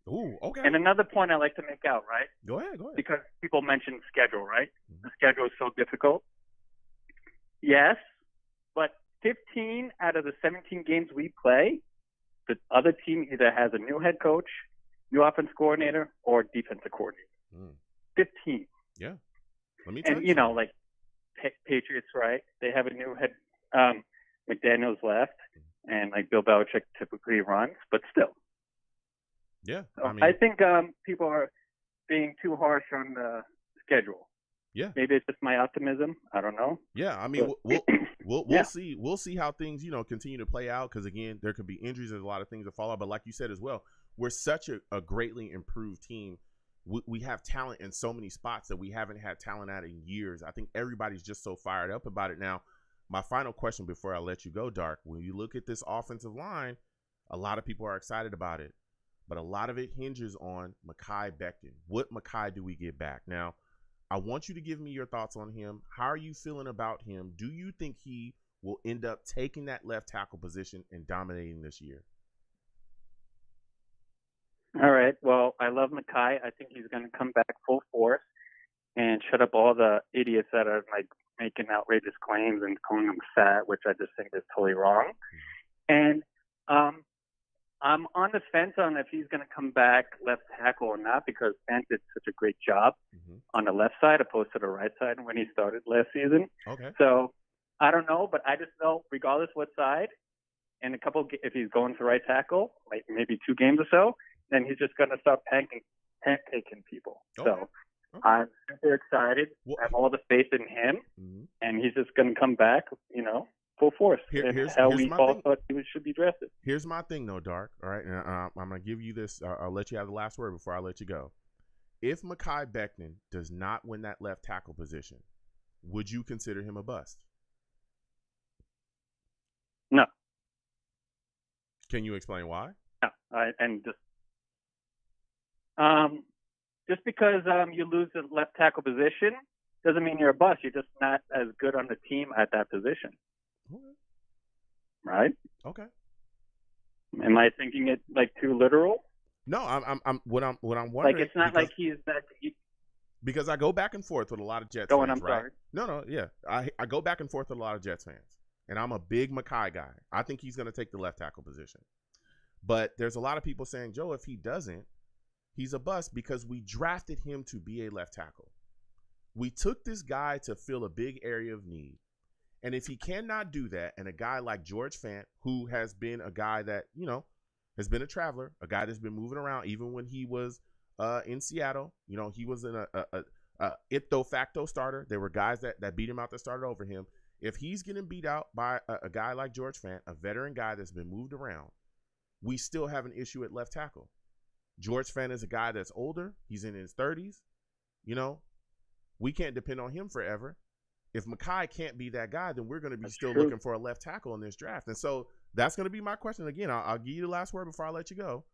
Ooh, okay. And another point I like to make out, right? Go ahead. Because people mention schedule, right? The schedule is so difficult. Yes, but 15 out of the 17 games we play, the other team either has a new head coach, new offense coordinator, or defensive coordinator. 15. Yeah. Let me tell you. And, like Patriots, right? They have a new head, McDaniels left, and like Bill Belichick typically runs, but still. Yeah. So I think people are being too harsh on the schedule. Yeah. Maybe it's just my optimism. I don't know. Yeah. I mean, but, we'll see. We'll see how things, continue to play out. Because again, there could be injuries. There's a lot of things that fall out. But like you said as well, we're such a greatly improved team. We have talent in so many spots that we haven't had talent at in years. I think everybody's just so fired up about it now. My final question before I let you go, Dark, when you look at this offensive line, a lot of people are excited about it, but a lot of it hinges on Mekhi Becton. What Mekhi do we get back? Now, I want you to give me your thoughts on him. How are you feeling about him? Do you think he will end up taking that left tackle position and dominating this year? All right. Well, I love Mekhi. I think he's going to come back full force and shut up all the idiots that are like making outrageous claims and calling him fat, which I just think is totally wrong. And I'm on the fence on if he's going to come back left tackle or not, because Fant did such a great job on the left side opposed to the right side when he started last season. Okay. So I don't know, but I just know regardless what side, and if he's going to right tackle, like maybe 2 games or so, then he's just going to start pancaking people. Okay. So I'm super excited. I have all the faith in him, and he's just going to come back, full force. Here's how we all thought he should be drafted. Here's my thing, though, Dark. All right, I'm going to give you this. I'll let you have the last word before I let you go. If Mekhi Becton does not win that left tackle position, would you consider him a bust? No. Can you explain why? No. Just because you lose the left tackle position doesn't mean you're a bust. You're just not as good on the team at that position. Okay. Right? Okay. Am I thinking it like too literal? No, I'm wondering. Like, it's not like he's that. Because I go back and forth with a lot of Jets fans, I'm right? Sorry. No, yeah. I go back and forth with a lot of Jets fans, and I'm a big Mekhi guy. I think he's going to take the left tackle position. But there's a lot of people saying, Joe, if he doesn't, he's a bust because we drafted him to be a left tackle. We took this guy to fill a big area of need. And if he cannot do that, and a guy like George Fant, who has been a guy that, has been a traveler, a guy that's been moving around, even when he was in Seattle, he was in a ipso facto starter. There were guys that beat him out that started over him. If he's getting beat out by a guy like George Fant, a veteran guy that's been moved around, we still have an issue at left tackle. George Fant is a guy that's older. He's in his 30s. We can't depend on him forever. If Mekhi can't be that guy, then we're going to be still looking for a left tackle in this draft. And so that's going to be my question. Again, I'll give you the last word before I let you go.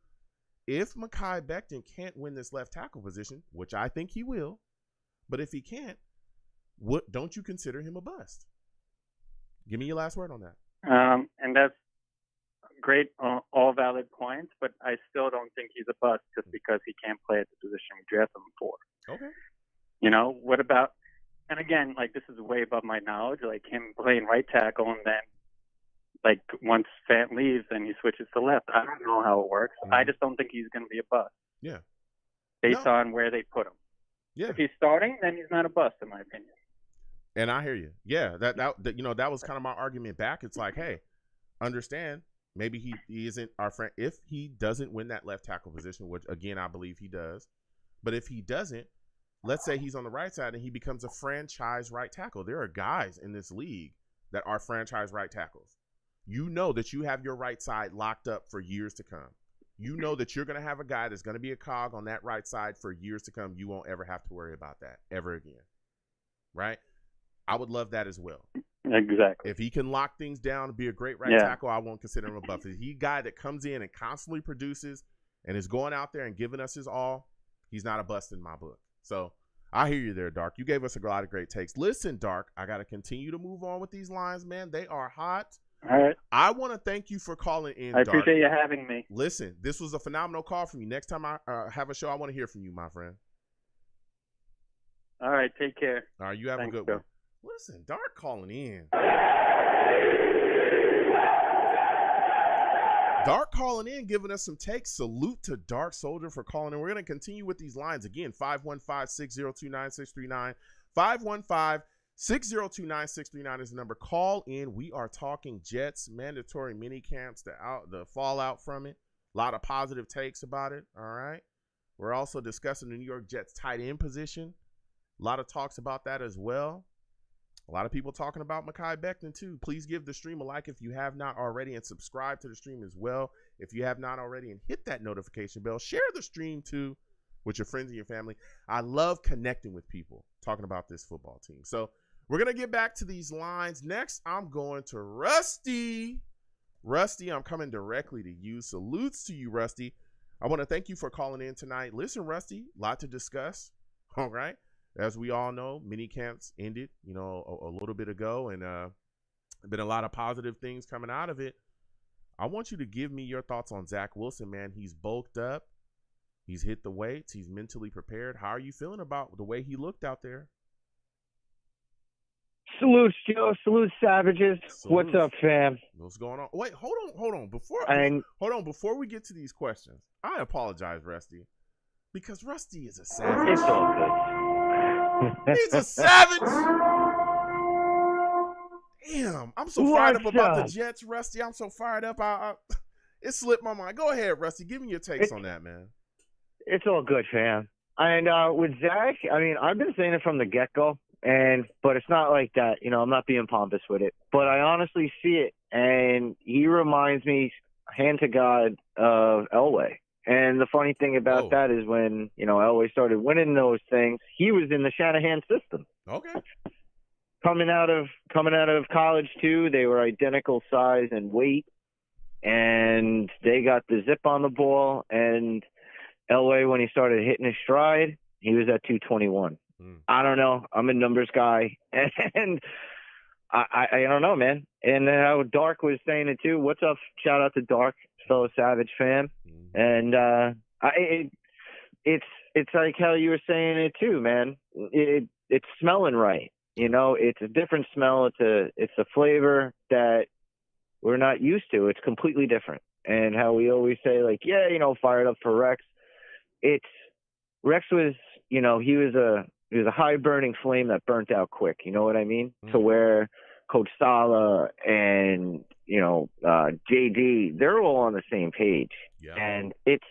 If Mekhi Becton can't win this left tackle position, which I think he will, but if he can't, don't you consider him a bust? Give me your last word on that. And that's great, all valid points, but I still don't think he's a bust just because he can't play at the position we drafted him for. Okay. What about, and again, like, this is way above my knowledge, like him playing right tackle, and then, like, once Fant leaves, then he switches to left. I don't know how it works. I just don't think he's going to be a bust. Yeah. Based on where they put him. Yeah. If he's starting, then he's not a bust, in my opinion. And I hear you. Yeah, that was kind of my argument back. It's like, hey, understand maybe he isn't our friend. If he doesn't win that left tackle position, which again I believe he does, but if he doesn't, let's say he's on the right side and he becomes a franchise right tackle. There are guys in this league that are franchise right tackles. You know that you have your right side locked up for years to come. You know that you're going to have a guy that's going to be a cog on that right side for years to come. You won't ever have to worry about that ever again. Right? I would love that as well. Exactly. If he can lock things down and be a great right tackle, I won't consider him a bust. If he's a guy that comes in and constantly produces and is going out there and giving us his all, he's not a bust in my book. So I hear you there, Dark. You gave us a lot of great takes. Listen, Dark, I got to continue to move on with these lines, man. They are hot. All right. I want to thank you for calling in, I Dark. appreciate you having me. Listen, this was a phenomenal call from you. Next time I have a show, I want to hear from you, my friend. All right. Take care. All right. You have a good one. Listen, Dark calling in. Dark calling in, giving us some takes. Salute to Dark Soldier for calling in. We're going to continue with these lines. Again, 515-602-9639. 515-602-9639 is the number. Call in. We are talking Jets, mandatory mini camps, the fallout from it. A lot of positive takes about it. All right. We're also discussing the New York Jets tight end position. A lot of talks about that as well. A lot of people talking about Mekhi Becton too. Please give the stream a like if you have not already, and subscribe to the stream as well if you have not already, and hit that notification bell. Share the stream too with your friends and your family. I love connecting with people talking about this football team. So we're going to get back to these lines. Next, I'm going to Rusty. Rusty, I'm coming directly to you. Salutes to you, Rusty. I want to thank you for calling in tonight. Listen, Rusty, a lot to discuss. All right. As we all know, mini camps ended, a little bit ago, and been a lot of positive things coming out of it. I want you to give me your thoughts on Zach Wilson, man. He's bulked up. He's hit the weights. He's mentally prepared. How are you feeling about the way he looked out there? Salute, Joe. Salute, Savages. Salute. What's up, fam? What's going on? Wait, hold on. Before we get to these questions, I apologize, Rusty, because Rusty is a savage. It's all good. He's a savage. Damn, I'm so fired up about the Jets, Rusty. I'm so fired up. It slipped my mind. Go ahead, Rusty. Give me your takes on that, man. It's all good, fam. And with Zach, I mean, I've been saying it from the get-go, but it's not like that. I'm not being pompous with it. But I honestly see it, and he reminds me, hand to God, of Elway. And the funny thing about that is when, Elway started winning those things, he was in the Shanahan system. Okay. Coming out of college too, they were identical size and weight, and they got the zip on the ball. And Elway, when he started hitting his stride, he was at 221. I don't know. I'm a numbers guy, and I don't know, man. And then how Dark was saying it too. What's up? Shout out to Dark, fellow Savage fan. And it's like how you were saying it too, man. It's smelling right. It's a different smell. It's a flavor that we're not used to. It's completely different. And how we always say, like, fired up for Rex. Rex was, he was a high burning flame that burnt out quick. You know what I mean? To where Coach Sala and JD, they're all on the same page. Yeah. And it's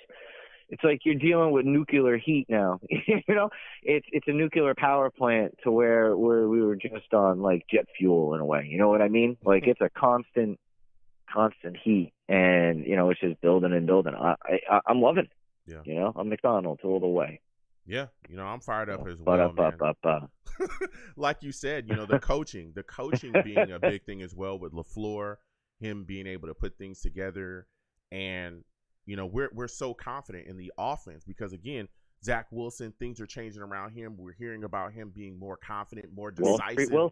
like you're dealing with nuclear heat now. It's a nuclear power plant to where we were just on like jet fuel in a way. You know what I mean? Like it's a constant heat, and it's just building and building. I'm loving it. Yeah. I'm McDonald's all the way. Yeah, I'm fired up as well, man. Like you said, the coaching being a big thing as well with LaFleur, him being able to put things together, and we're so confident in the offense because again, Zach Wilson, things are changing around him. We're hearing about him being more confident, more decisive.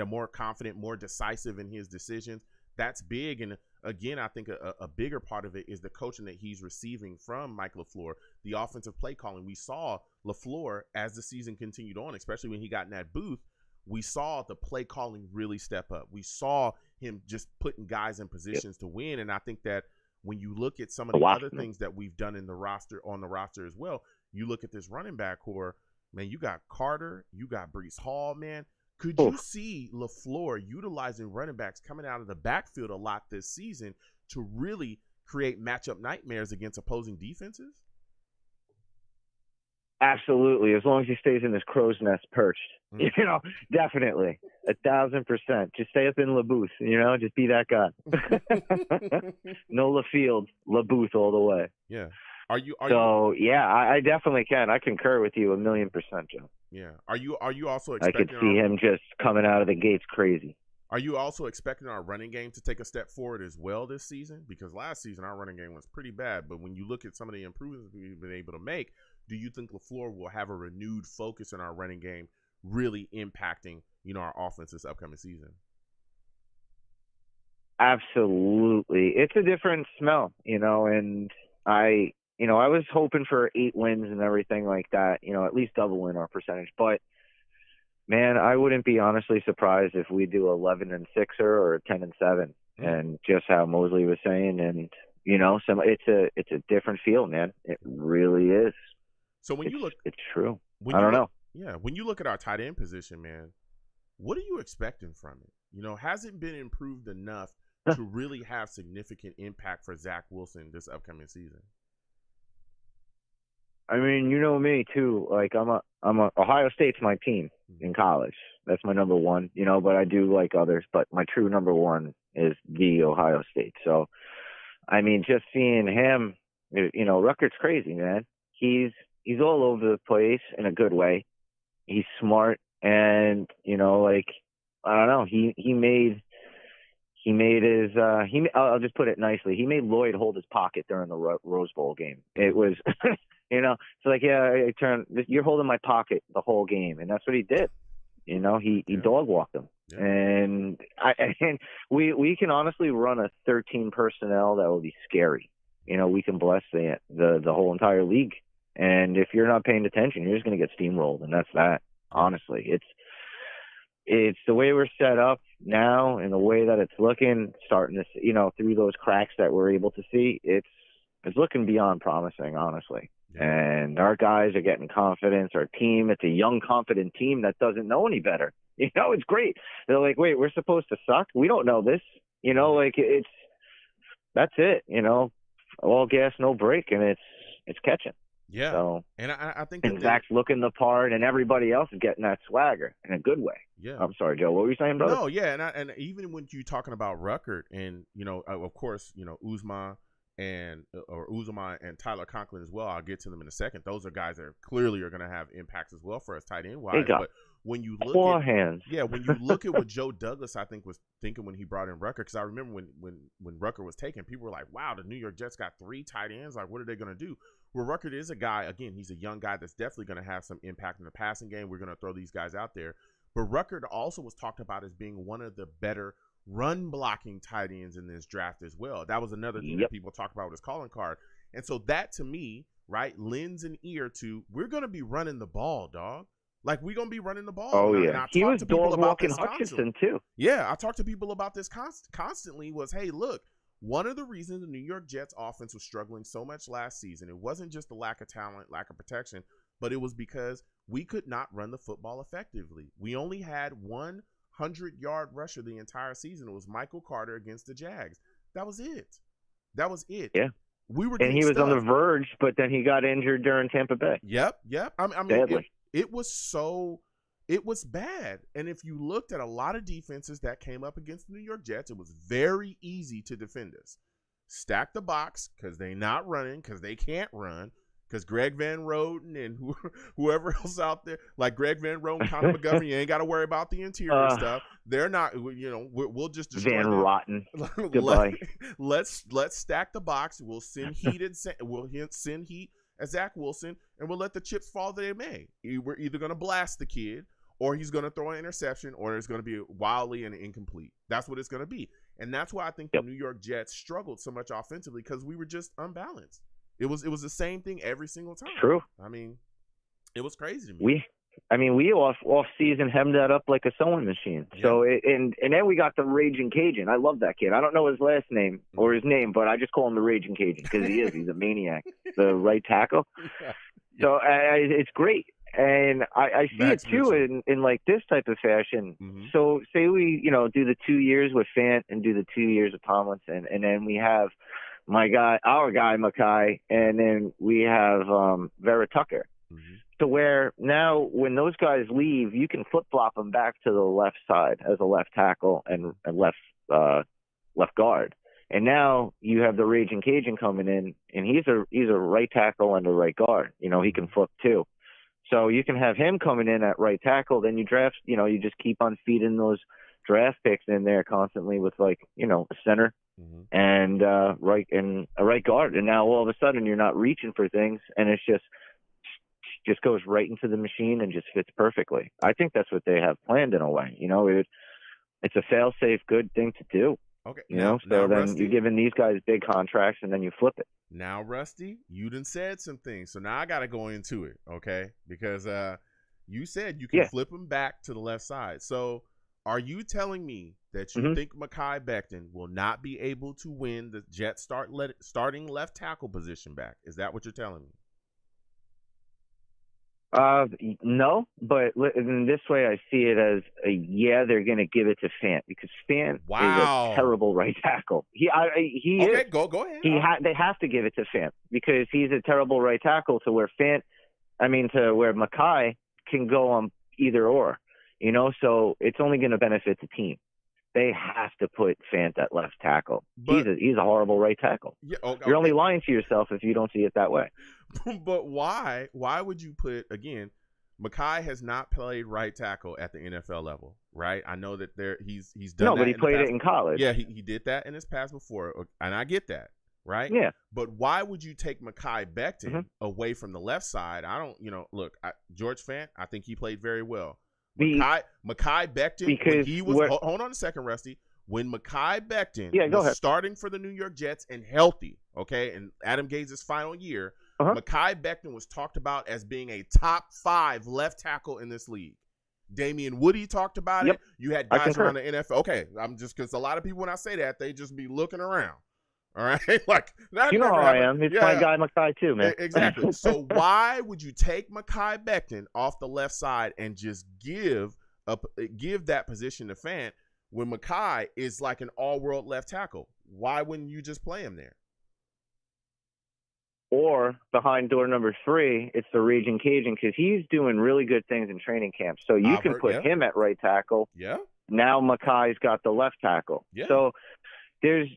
More confident, more decisive in his decisions. That's big, and again, I think a bigger part of it is the coaching that he's receiving from Mike LaFleur, the offensive play calling. We saw LaFleur as the season continued on, especially when he got in that booth, we saw the play calling really step up. We saw him just putting guys in positions to win, and I think that when you look at some of the other things that we've done on the roster as well, you look at this running back core, man, you got Carter, you got Breece Hall, man. Could you see LaFleur utilizing running backs coming out of the backfield a lot this season to really create matchup nightmares against opposing defenses? Absolutely, as long as he stays in his crow's nest perched. You know, definitely, 1,000%. Just stay up in LaBooth, you know, just be that guy. No LaField, LaBooth all the way. Yeah. Yeah, I definitely can. I concur with you 1,000,000%, Joe. Yeah. Are you also I expecting could see him just coming out of the gates crazy. Are you also expecting our running game to take a step forward as well this season? Because last season our running game was pretty bad, but when you look at some of the improvements we've been able to make, do you think LaFleur will have a renewed focus in our running game, really impacting, you know, our offense this upcoming season? Absolutely. It's a different smell, you know, and I was hoping for 8 wins and everything like that, you know, at least doubling our percentage. But man, I wouldn't be honestly surprised if we do 11-6 or 10-7, and just how Mosley was saying, and you know, it's a different feel, man. It really is. So when you look, it's true. I don't know. Yeah, when you look at our tight end position, man, what are you expecting from it? You know, has it been improved enough to really have significant impact for Zach Wilson this upcoming season? I mean, you know me too. Like I'm a Ohio State's my team in college. That's my number one, you know, but I do like others, but my true number one is the Ohio State. So, I mean, just seeing him, you know, Ruckert's crazy, man. He's all over the place in a good way. He's smart, and you know, like, I don't know, he made his I'll just put it nicely. He made Lloyd hold his pocket during the Rose Bowl game. It was you know, it's like, yeah, you're holding my pocket the whole game, and that's what he did. You know, he dog walked him. Yeah. And we can honestly run a 13 personnel that will be scary. You know, we can bless the whole entire league. And if you're not paying attention, you're just going to get steamrolled, and that's that. Honestly, it's the way we're set up now, and the way that it's looking, starting to, you know, through those cracks that we're able to see, it's looking beyond promising, honestly. Yeah. And our guys are getting confidence. Our team, it's a young, confident team that doesn't know any better. You know, it's great. They're like, wait, we're supposed to suck? We don't know this. You know, like that's it. You know, all gas, no brake, and it's catching. Yeah. So, and I think Zach's looking the part, and everybody else is getting that swagger in a good way. Yeah. I'm sorry, Joe. What were you saying, brother? No, yeah, and even when you're talking about Ruckert, and you know, of course, you know, Uzomah and Tyler Conklin as well. I'll get to them in a second. Those are guys that clearly are going to have impacts as well for us tight end wise. But when you look when you look at what Joe Douglas, I think, was thinking when he brought in Ruckert, because I remember when Ruckert was taken, people were like, "Wow, the New York Jets got 3 tight ends. Like, what are they going to do?" Well, Ruckert is a guy. Again, he's a young guy that's definitely going to have some impact in the passing game. We're going to throw these guys out there. But Ruckert also was talked about as being one of the better run blocking tight ends in this draft as well. That was another thing that people talk about with his calling card. And so that, to me, right, lends an ear to, we're going to be running the ball, dog. Like, we're going to be running the ball. Oh, and yeah. He was dog walking Hutchinson, too. Yeah, I talk to people about this constantly was, hey, look, one of the reasons the New York Jets offense was struggling so much last season, it wasn't just the lack of talent, lack of protection, but it was because we could not run the football effectively. We only had 100-yard rusher the entire season. It was Michael Carter against the Jags. That was it. Yeah. And he was on the verge, but then he got injured during Tampa Bay. Yep. I mean, it was bad. And if you looked at a lot of defenses that came up against the New York Jets, it was very easy to defend us. Stack the box because they not running, because they can't run. Because Greg Van Roten and whoever else out there, like Greg Van Roten, Connor McGovern, you ain't got to worry about the interior stuff. They're not, you know, we'll just destroy Van them. Rotten. Goodbye. Let's stack the box. We'll send heat at Zach Wilson, and we'll let the chips fall that they may. We're either going to blast the kid, or he's going to throw an interception, or it's going to be wildly and incomplete. That's what it's going to be. And that's why I think the New York Jets struggled so much offensively, because we were just unbalanced. It was the same thing every single time. True. I mean, it was crazy to me. We off season hemmed that up like a sewing machine. Yeah. So and then we got the Raging Cajun. I love that kid. I don't know his last name or his name, but I just call him the Raging Cajun because he is. He's a maniac. The right tackle. Yeah. So it's great. And I see Max it too Mitchell. in like this type of fashion. Mhm. So say we, do the 2 years with Fant and do the 2 years with Tomlinson, and then we have our guy Mackay, and then we have Vera Tucker. Mhm. To where now when those guys leave, you can flip flop them back to the left side as a left tackle and left guard. And now you have the Raging Cajun coming in, and he's a right tackle and a right guard. He can flip too. So you can have him coming in at right tackle. Then you draft, you just keep on feeding those draft picks in there constantly with a center Mhm. and a right guard. And now all of a sudden you're not reaching for things, and it's just goes right into the machine and just fits perfectly. I think that's what they have planned in a way. It's a fail-safe good thing to do. Okay. So now, then Rusty, you're giving these guys big contracts, and then you flip it. Now, Rusty, you done said some things, so now I got to go into it, okay? Because you said you can flip him back to the left side. So, are you telling me that you think Mekhi Becton will not be able to win the Jets starting left tackle position back? Is that what you're telling me? No, but in this way, I see it as they're going to give it to Fant, because Fant is a terrible right tackle. He okay, is. Go ahead. They have to give it to Fant because he's a terrible right tackle. To where Mackay can go on either or. So it's only going to benefit the team. They have to put Fant at left tackle. He's a horrible right tackle. Yeah, okay. You're only lying to yourself if you don't see it that way. But why? Why would you put, again, Mekhi has not played right tackle at the NFL level, right? I know that he's done that. No, but he played it in college. Yeah, he did that in his past before, and I get that, right? Yeah. But why would you take Mekhi Becton away from the left side? I don't, look, George Fant, I think he played very well. Mekhi Becton, because he was, hold on a second, Rusty. When Mekhi Becton was starting for the New York Jets and healthy, okay, and Adam Gaze's final year, Mekhi Becton was talked about as being a top 5 left tackle in this league. Damian Woody talked about it. You had guys around the NFL. Okay, I'm just, because a lot of people, when I say that, they just be looking around. All right, like that. You know how I am. It's my guy Mekhi too, man. Exactly. So why would you take Mekhi Becton off the left side and just give that position to Fant when Mekhi is like an all-world left tackle? Why wouldn't you just play him there? Or behind door number 3, it's the Raging Cajun, because he's doing really good things in training camp. So you can put him at right tackle. Yeah. Now Mackay's got the left tackle. Yeah. So there's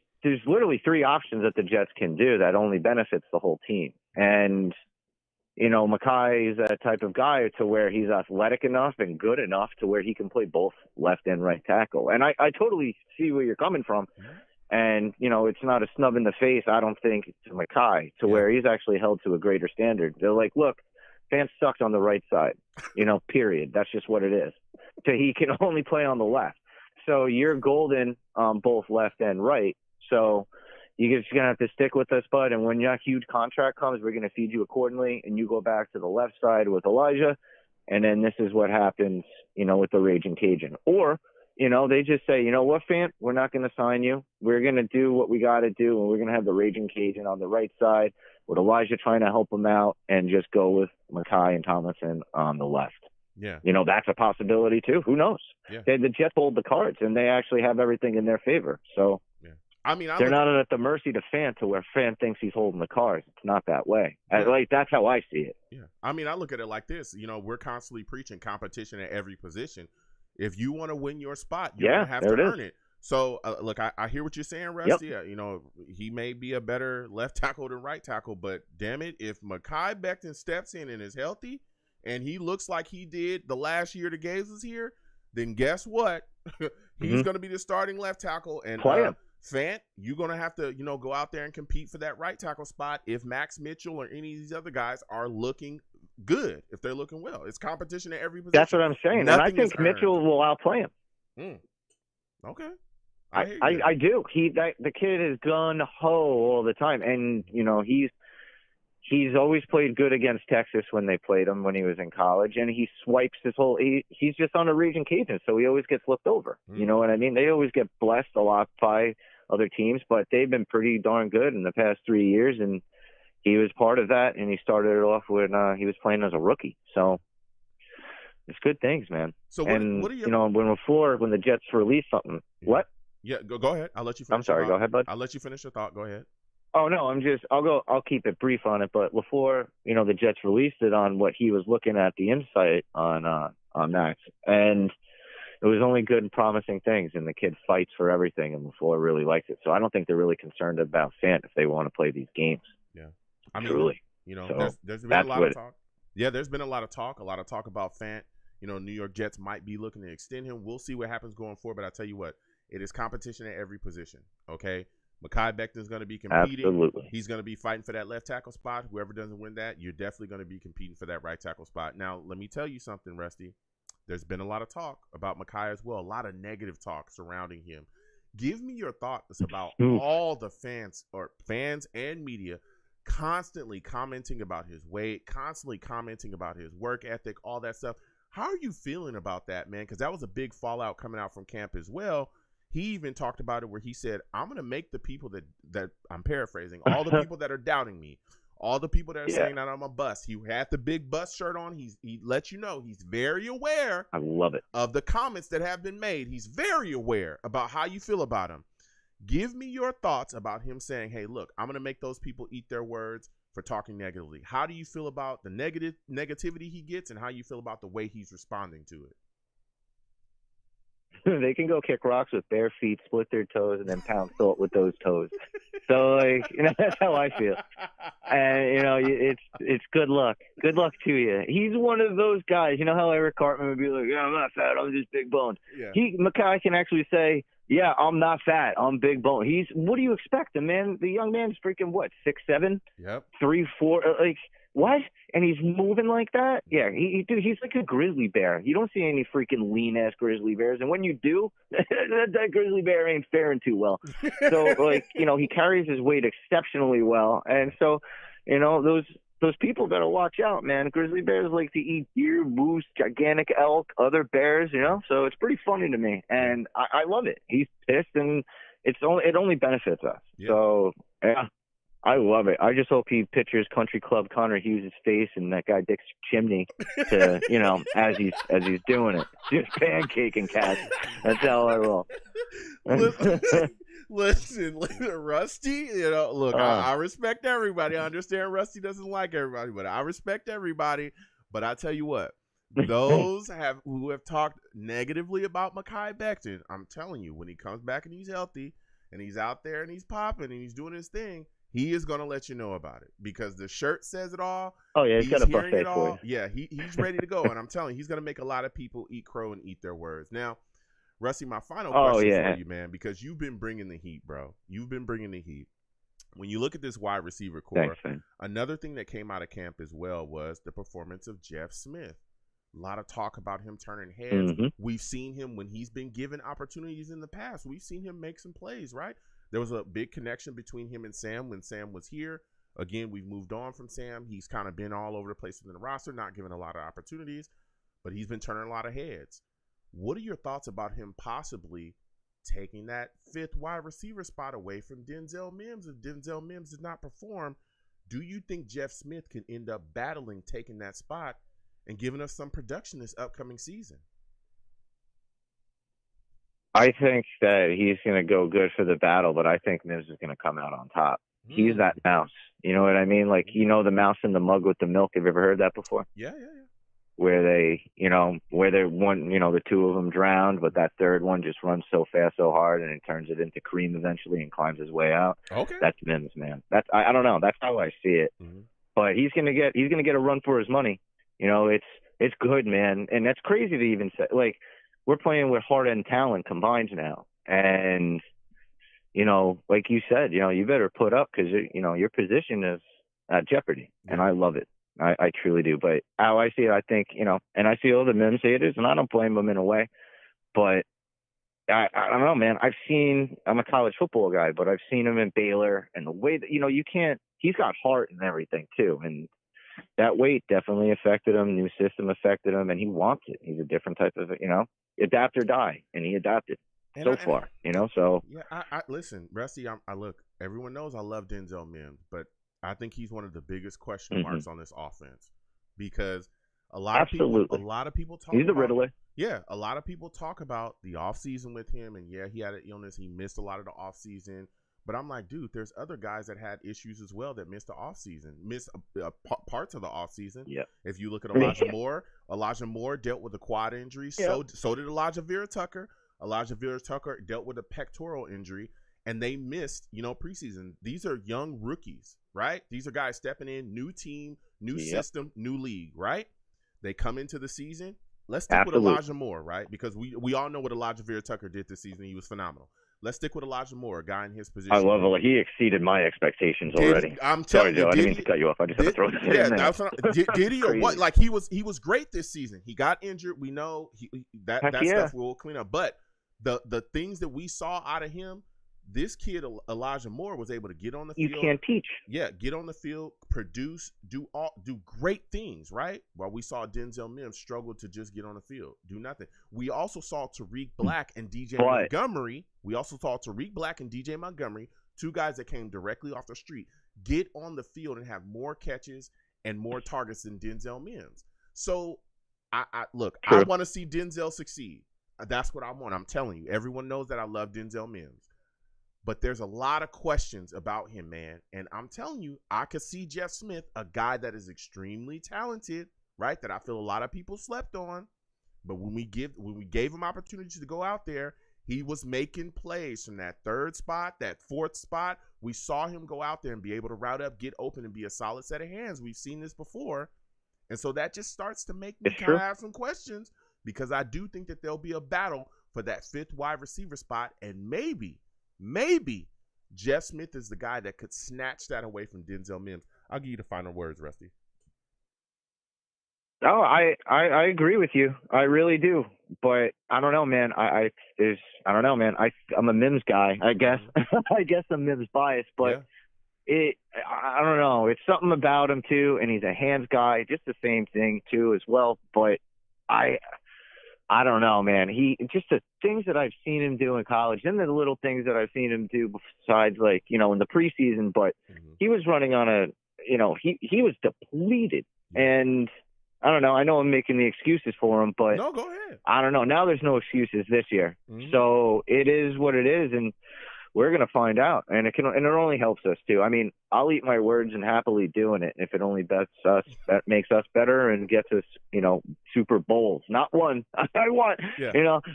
literally 3 options that the Jets can do that only benefits the whole team. And, Mackay is that type of guy to where he's athletic enough and good enough to where he can play both left and right tackle. And I totally see where you're coming from. And, it's not a snub in the face, I don't think, to Mackay, to where he's actually held to a greater standard. They're like, look, Fant sucks on the right side, period. That's just what it is. So he can only play on the left. So you're golden on both left and right. So you're just going to have to stick with us, bud. And when your huge contract comes, we're going to feed you accordingly. And you go back to the left side with Elijah. And then this is what happens, with the Raging Cajun. Or, they just say, you know what, Fant, we're not going to sign you. We're going to do what we got to do. And we're going to have the Raging Cajun on the right side with Elijah trying to help him out, and just go with Mackay and Tomlinson on the left. Yeah. That's a possibility too. Who knows? Yeah. The Jets hold the cards, and they actually have everything in their favor. So they're not at the mercy to Fant to where Fant thinks he's holding the cards. It's not that way. Yeah. That's how I see it. Yeah. I look at it like this. We're constantly preaching competition at every position. If you want to win your spot, you're going to have to earn it. So, look, I hear what you're saying, Rusty. He may be a better left tackle than right tackle, but damn it, if Mekhi Becton steps in and is healthy and he looks like he did the last year the Gaze was here, then guess what? He's going to be the starting left tackle. And Fant, you're going to have to, go out there and compete for that right tackle spot if Max Mitchell or any of these other guys are looking good, if they're looking well. It's competition at every position. That's what I'm saying. Nothing, and I think Mitchell will outplay him. Okay. I do. The kid is gun ho all the time. And, he's always played good against Texas when they played him when he was in college, and he swipes he's just on a Raging Cajun, so he always gets looked over. You know what I mean? They always get blessed a lot by other teams, but they've been pretty darn good in the past 3 years, and he was part of that, and he started it off when he was playing as a rookie. So it's good things, man. So what are your, you know, when the Jets release something, what? Yeah, go ahead. I'll let you finish. I'm sorry. Go ahead, bud. I'll let you finish your thought. Go ahead. Oh no, I'll keep it brief on it. But before, you know, the Jets released it on what he was looking at the insight on Max, and it was only good and promising things. And the kid fights for everything, and LaFleur really likes it. So I don't think they're really concerned about Fant if they want to play these games. Yeah, I mean, truly. You know, So there's been a lot of talk. Yeah, there's been a lot of talk about Fant. You know, New York Jets might be looking to extend him. We'll see what happens going forward. But I tell you what, it is competition at every position. Okay. Mekhi Becton's going to be competing. Absolutely. He's going to be fighting for that left tackle spot. Whoever doesn't win that, you're definitely going to be competing for that right tackle spot. Now, let me tell you something, Rusty. There's been a lot of talk about Mekhi as well, a lot of negative talk surrounding him. Give me your thoughts about all the fans and media constantly commenting about his weight, constantly commenting about his work ethic, all that stuff. How are you feeling about that, man? Because that was a big fallout coming out from camp as well. He even talked about it where he said, I'm going to make the people that I'm paraphrasing, all the people that are doubting me, all the people that are saying that I'm a bust. He had the big bust shirt on. He let you know he's very aware. I love it. Of the comments that have been made. He's very aware about how you feel about him. Give me your thoughts about him saying, hey, look, I'm going to make those people eat their words for talking negatively. How do you feel about the negativity he gets, and how you feel about the way he's responding to it? They can go kick rocks with bare feet, split their toes, and then pound salt with those toes. So, like, you know, that's how I feel. And, you know, it's good luck. Good luck to you. He's one of those guys. You know how Eric Cartman would be like, yeah, I'm not fat, I'm just big boned. Yeah. Mekhi can actually say, yeah, I'm not fat, I'm big boned. What do you expect? The young man's freaking what, 6'7"? Yep. 3'4", like, what? And he's moving like that? Yeah, he's like a grizzly bear. You don't see any freaking lean-ass grizzly bears. And when you do, that grizzly bear ain't faring too well. So, like, you know, he carries his weight exceptionally well. And so, you know, those people better watch out, man. Grizzly bears like to eat deer, moose, gigantic elk, other bears, you know? So it's pretty funny to me. And I love it. He's pissed, and it only benefits us. Yeah. So, yeah. I love it. I just hope he pictures Country Club Connor Hughes' face and that guy Dick's chimney to, you know, as he's doing it. Just pancaking cats. That's how I roll. Listen, Rusty, you know, look, I respect everybody. I understand Rusty doesn't like everybody, but I respect everybody. But I tell you what, those who have talked negatively about Mekhi Becton, I'm telling you, when he comes back and he's healthy and he's out there and he's popping and he's doing his thing, he is going to let you know about it, because the shirt says it all. Oh, yeah, he's got a buffet for you. Yeah, he's ready to go. And I'm telling you, he's going to make a lot of people eat crow and eat their words. Now, Rusty, my final question for you, man, because you've been bringing the heat, bro. You've been bringing the heat. When you look at this wide receiver core, another thing that came out of camp as well was the performance of Jeff Smith. A lot of talk about him turning heads. Mm-hmm. We've seen him when he's been given opportunities in the past. We've seen him make some plays, right? There was a big connection between him and Sam when Sam was here. Again, we've moved on from Sam. He's kind of been all over the place within the roster, not given a lot of opportunities, but he's been turning a lot of heads. What are your thoughts about him possibly taking that fifth wide receiver spot away from Denzel Mims? If Denzel Mims did not perform, do you think Jeff Smith can end up battling taking that spot and giving us some production this upcoming season? I think that he's going to go good for the battle, but I think Mims is going to come out on top. He's that mouse. You know what I mean? Like, you know, the mouse in the mug with the milk. Have you ever heard that before? Yeah. Where they, you know, the two of them drowned, but that third one just runs so fast, so hard, and it turns it into cream eventually and climbs his way out. Okay. That's Mims, man. I don't know. That's how I see it. Mm-hmm. But he's going to get a run for his money. You know, it's good, man. And that's crazy to even say. Like, we're playing with heart and talent combined now. And, you know, like you said, you know, you better put up, because, you know, your position is at jeopardy. Yeah. And I love it. I truly do. But how I see it, I think, you know, and I see all the Mims haters, and I don't blame them in a way. But I don't know, man. I'm a college football guy, but I've seen him in Baylor, and the way that, you know, he's got heart and everything too. And that weight definitely affected him. New system affected him, and he wants it. He's a different type of, you know, adapt or die, and he adapted far, you know. So yeah, I listen, Rusty. I look. Everyone knows I love Denzel Mims, but I think he's one of the biggest question marks on this offense, because A lot Absolutely. of people talk He's the about, Riddler. yeah, a lot of people talk about the offseason with him, and yeah, he had an illness. He missed a lot of the offseason. But I'm like, dude, there's other guys that had issues as well that missed the offseason, missed parts of the offseason. Yep. If you look at Elijah Moore dealt with a quad injury. Yep. So did Elijah Vera Tucker. Elijah Vera Tucker dealt with a pectoral injury, and they missed, preseason. These are young rookies, right? These are guys stepping in, new team, new system, new league, right? They come into the season. Let's stick with Elijah Moore, right? Because we all know what Elijah Vera Tucker did this season. He was phenomenal. Let's stick with Elijah Moore, a guy in his position. I love it. He exceeded my expectations already. I'm telling you, Joe, I didn't mean to cut you off. I just had to throw that in there. Did he or what? Like he was great this season. He got injured. We know that stuff we'll clean up. But the things that we saw out of him, this kid Elijah Moore was able to get on the field. You can't teach. Yeah, get on the field, produce, do great things, right? While we saw Denzel Mims struggle to just get on the field, do nothing. We also saw Tariq Black and DJ Montgomery. Two guys that came directly off the street, get on the field and have more catches and more targets than Denzel Mims. So I want to see Denzel succeed. That's what I want. I'm telling you, everyone knows that I love Denzel Mims. But there's a lot of questions about him, man. And I'm telling you, I could see Jeff Smith, a guy that is extremely talented, right? That I feel a lot of people slept on. But when we gave him opportunity to go out there, he was making plays from that third spot, that fourth spot. We saw him go out there and be able to route up, get open, and be a solid set of hands. We've seen this before. And so that just starts to make me kind of have some questions, because I do think that there'll be a battle for that fifth wide receiver spot. And maybe Jeff Smith is the guy that could snatch that away from Denzel Mims. I'll give you the final words, Rusty. No, I agree with you. I really do. But I don't know, man. I don't know, man. I'm a Mims guy, I guess. I guess I'm Mims biased, but I don't know. It's something about him too, and he's a hands guy, just the same thing too as well. But I don't know, man. He just the things that I've seen him do in college, and the little things that I've seen him do besides, like, in the preseason. But he was running on he was depleted, and I don't know. I know I'm making the excuses for him, but no, go ahead. I don't know. Now there's no excuses this year, so it is what it is, and we're gonna find out. And it only helps us too. I mean, I'll eat my words and happily doing it if it only bets us, that makes us better and gets us, Super Bowls. Not one. I want,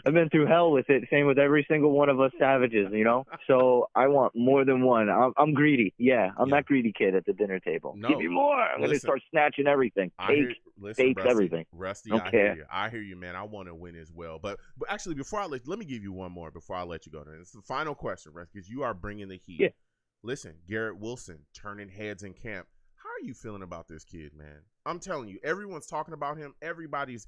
I've been through hell with it. Same with every single one of us savages, So I want more than one. I'm greedy. Yeah, I'm that greedy kid at the dinner table. No, give me more. I'm gonna start snatching everything. Steaks, everything. Rusty, okay. I hear you, man. I want to win as well. But actually, let me give you one more before I let you go. It's the final question, Rusty, because you are bringing the heat. Yeah. Listen, Garrett Wilson turning heads in camp. How are you feeling about this kid, man? I'm telling you, everyone's talking about him. Everybody's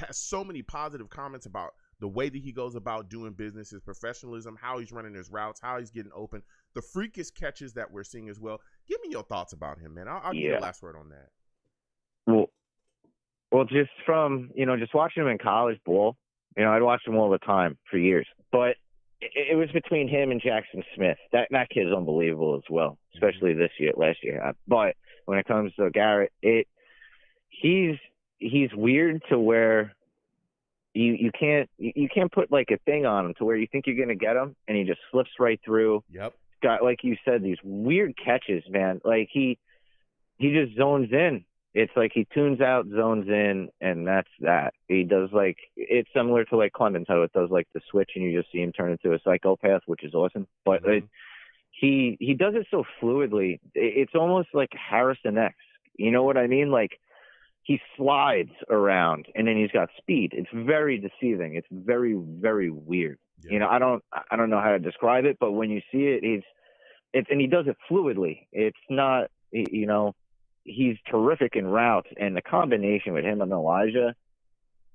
has so many positive comments about the way that he goes about doing business, his professionalism, how he's running his routes, how he's getting open, the freakish catches that we're seeing as well. Give me your thoughts about him, man. I'll give you the last word on that. Well, just from, just watching him in college ball, I'd watch him all the time for years. But it was between him and Jackson Smith. That kid's unbelievable as well, especially last year. But when it comes to Garrett, he's weird to where you can't put like a thing on him to where you think you're gonna get him and he just slips right through. Yep. Got, like you said, these weird catches, man. Like he just zones in. It's like he tunes out, zones in, and that's that. He does it's similar to like Clemens, how it does like the switch and you just see him turn into a psychopath, which is awesome. But he does it so fluidly. It's almost like Harrison-esque. You know what I mean? Like he slides around and then he's got speed. It's very deceiving. It's very, very weird. Yeah. I don't know how to describe it, but when you see it, and he does it fluidly. It's not, he's terrific in routes, and the combination with him and Elijah,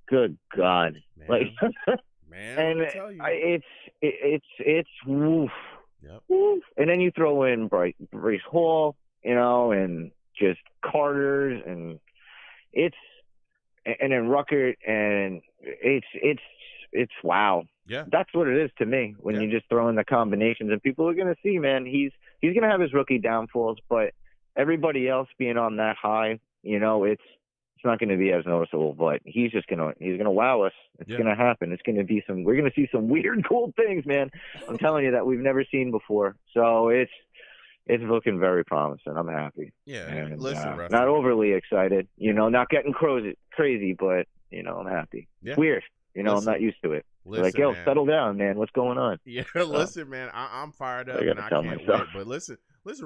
good God, man. And it's woof. Yep. Woof. And then you throw in Bryce Hall, and just Carter's, and then Ruckert, and it's wow. Yeah, that's what it is to me when you just throw in the combinations, and people are gonna see, man, he's gonna have his rookie downfalls, but everybody else being on that high, it's it's not going to be as noticeable, but he's gonna wow us. It's gonna happen. It's gonna be we're gonna see some weird, cool things, man. I'm telling you that we've never seen before. So it's looking very promising. I'm happy. Yeah. And, Listen, Rusty. not overly excited, not getting crazy, but I'm happy. Yeah. Weird. I'm Listen. not used to it. Listen, yo, man. settle down, man. What's going on? Yeah, listen, man. I'm fired up and I tell can't myself. wait. But listen,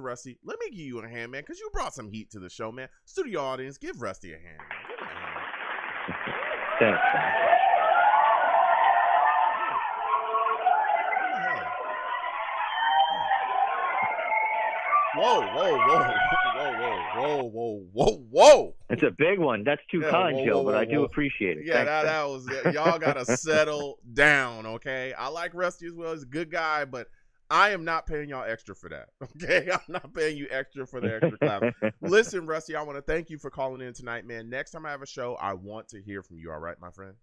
Rusty, let me give you a hand, man, because you brought some heat to the show, man. Studio audience, give Rusty a hand, man. Give him a hand. Thanks. Whoa. It's a big one. That's too kind, Joe, but I do appreciate it. Yeah, Thanks, that was y'all gotta settle down, okay? I like Rusty as well. He's a good guy, but I am not paying y'all extra for that. Okay? I'm not paying you extra for the extra clap. Listen, Rusty, I want to thank you for calling in tonight, man. Next time I have a show, I want to hear from you, all right, my friend?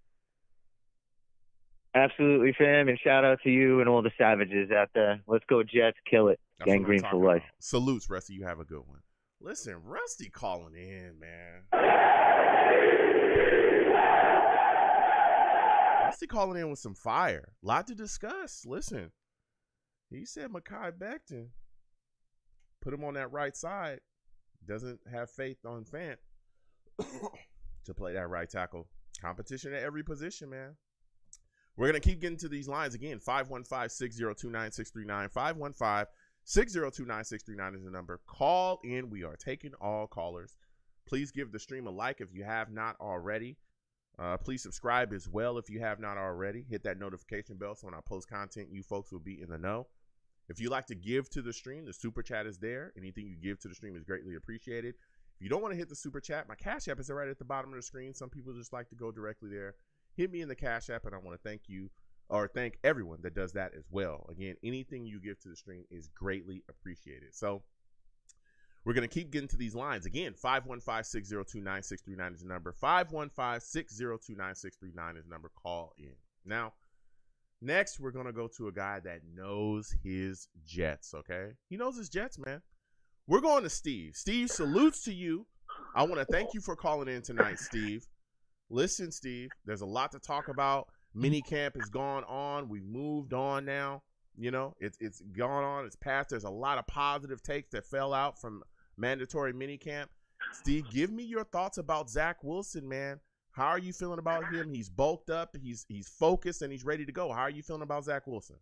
Absolutely, fam, and shout out to you and all the savages out there. Let's go, Jets. Kill it. That's what I'm Gangrene for talking life. about. Salutes, Rusty. You have a good one. Listen, Rusty calling in, man. Rusty calling in with some fire. Lot to discuss. Listen, he said Mekhi Becton, put him on that right side, doesn't have faith on Fant to play that right tackle. Competition at every position, man. We're going to keep getting to these lines again. 515-602-9639. 515-602-9639 is the number. Call in. We are taking all callers. Please give the stream a like if you have not already. Please subscribe as well if you have not already. Hit that notification bell so when I post content, you folks will be in the know. If you like to give to the stream, the super chat is there. Anything you give to the stream is greatly appreciated. If you don't want to hit the super chat, my Cash App is right at the bottom of the screen. Some people just like to go directly there. Hit me in the Cash App, and I want to thank you or thank everyone that does that as well. Again, anything you give to the stream is greatly appreciated. So we're going to keep getting to these lines. Again, 515-602-9639 is the number. 515-602-9639 is the number. Call in. Now, next, we're going to go to a guy that knows his Jets, okay? He knows his Jets, man. We're going to Steve. Steve, salutes to you. I want to thank you for calling in tonight, Steve. Listen, Steve, there's a lot to talk about. Minicamp has gone on. We've moved on now. It's gone on. It's past. There's a lot of positive takes that fell out from Mandatory Minicamp. Steve, give me your thoughts about Zach Wilson, man. How are you feeling about him? He's bulked up. He's focused, and he's ready to go. How are you feeling about Zach Wilson?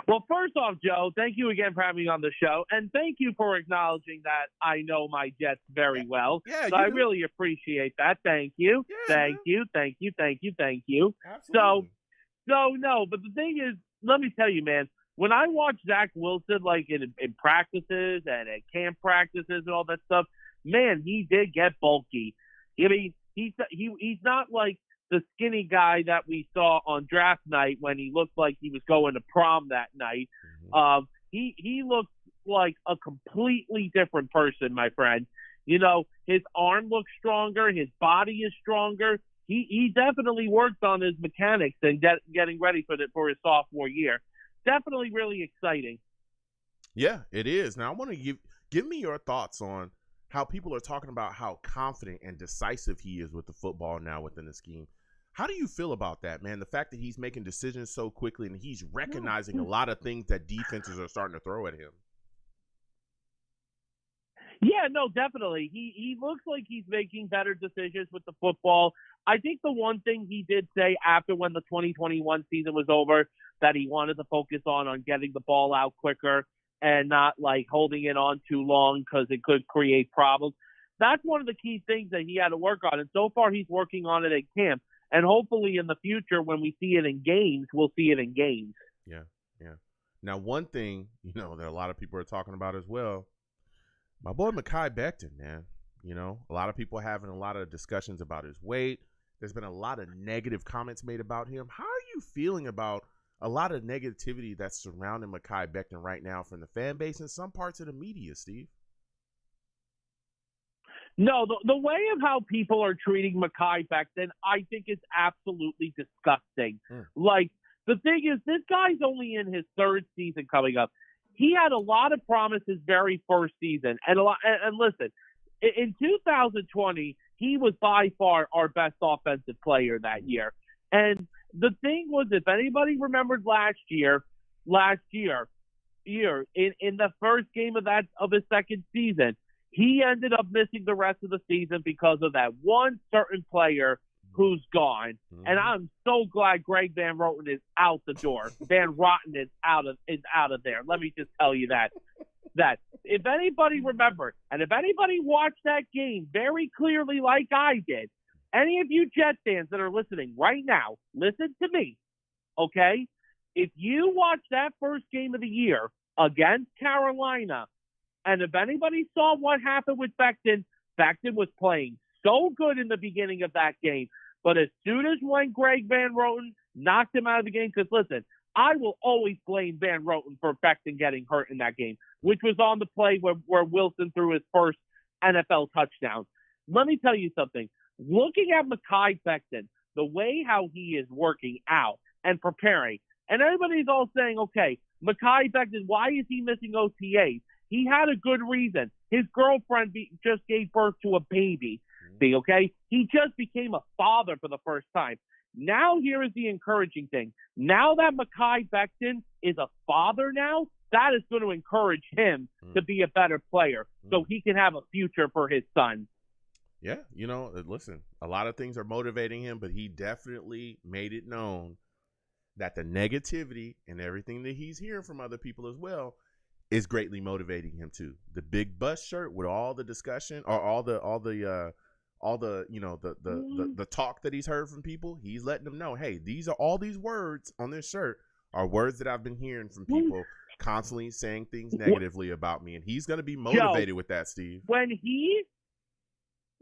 Well, first off, Joe, thank you again for having me on the show, and thank you for acknowledging that I know my Jets very well. Yeah, so I really appreciate that. Thank you. Yeah, thank you. Absolutely. No, but the thing is, let me tell you, man, when I watch Zach Wilson, like in practices and at camp practices and all that stuff, man, he did get bulky. I mean, he's not like the skinny guy that we saw on draft night when he looked like he was going to prom that night. Mm-hmm. He looks like a completely different person, my friend. His arm looks stronger. His body is stronger. He definitely worked on his mechanics and getting ready for his sophomore year. Definitely really exciting. Yeah, it is. Now, I want to give me your thoughts on how people are talking about how confident and decisive he is with the football now within the scheme. How do you feel about that, man? The fact that he's making decisions so quickly and he's recognizing a lot of things that defenses are starting to throw at him. Yeah, no, definitely. He looks like he's making better decisions with the football. I think the one thing he did say after when the 2021 season was over that he wanted to focus on getting the ball out quicker and not like holding it on too long because it could create problems. That's one of the key things that he had to work on. And so far he's working on it at camp. And hopefully in the future when we see it in games, we'll see it in games. Yeah. Now, one thing, that a lot of people are talking about as well, my boy Mekhi Becton, man. A lot of people having a lot of discussions about his weight. There's been a lot of negative comments made about him. How are you feeling about a lot of negativity that's surrounding Mekhi Becton right now from the fan base and some parts of the media, Steve? No, the way of how people are treating Mekhi Becton, I think is absolutely disgusting. Like, the thing is, this guy's only in his third season coming up. He had a lot of promise his very first season. And listen, in 2020, he was by far our best offensive player that year. And the thing was, if anybody remembered last year, in the first game of his second season, he ended up missing the rest of the season because of that one certain player who's gone. And I'm so glad Greg Van Roten is out the door. Van Roten is out of there. Let me just tell you that if anybody remembered, and if anybody watched that game very clearly like I did, any of you Jet fans that are listening right now, listen to me, okay? If you watch that first game of the year against Carolina, and if anybody saw what happened with Becton was playing so good in the beginning of that game. But as soon as when Greg Van Roten knocked him out of the game, because listen, I will always blame Van Roten for Becton getting hurt in that game, which was on the play where Wilson threw his first NFL touchdown. Let me tell you something. Looking at Mekhi Becton, the way how he is working out and preparing, and everybody's all saying, okay, Mekhi Becton, why is he missing OTAs? He had a good reason. His girlfriend just gave birth to a baby. See, okay? He just became a father for the first time. Now here is the encouraging thing. Now that Mekhi Becton is a father now, that is going to encourage him to be a better player so he can have a future for his son. Yeah, you know, listen, a lot of things are motivating him, but he definitely made it known that the negativity and everything that he's hearing from other people as well is greatly motivating him too. The big bus shirt with all the discussion or all the you know the talk that he's heard from people, he's letting them know, hey, all these words on this shirt are words that I've been hearing from people constantly saying things negatively about me, and he's going to be motivated with that, Steve.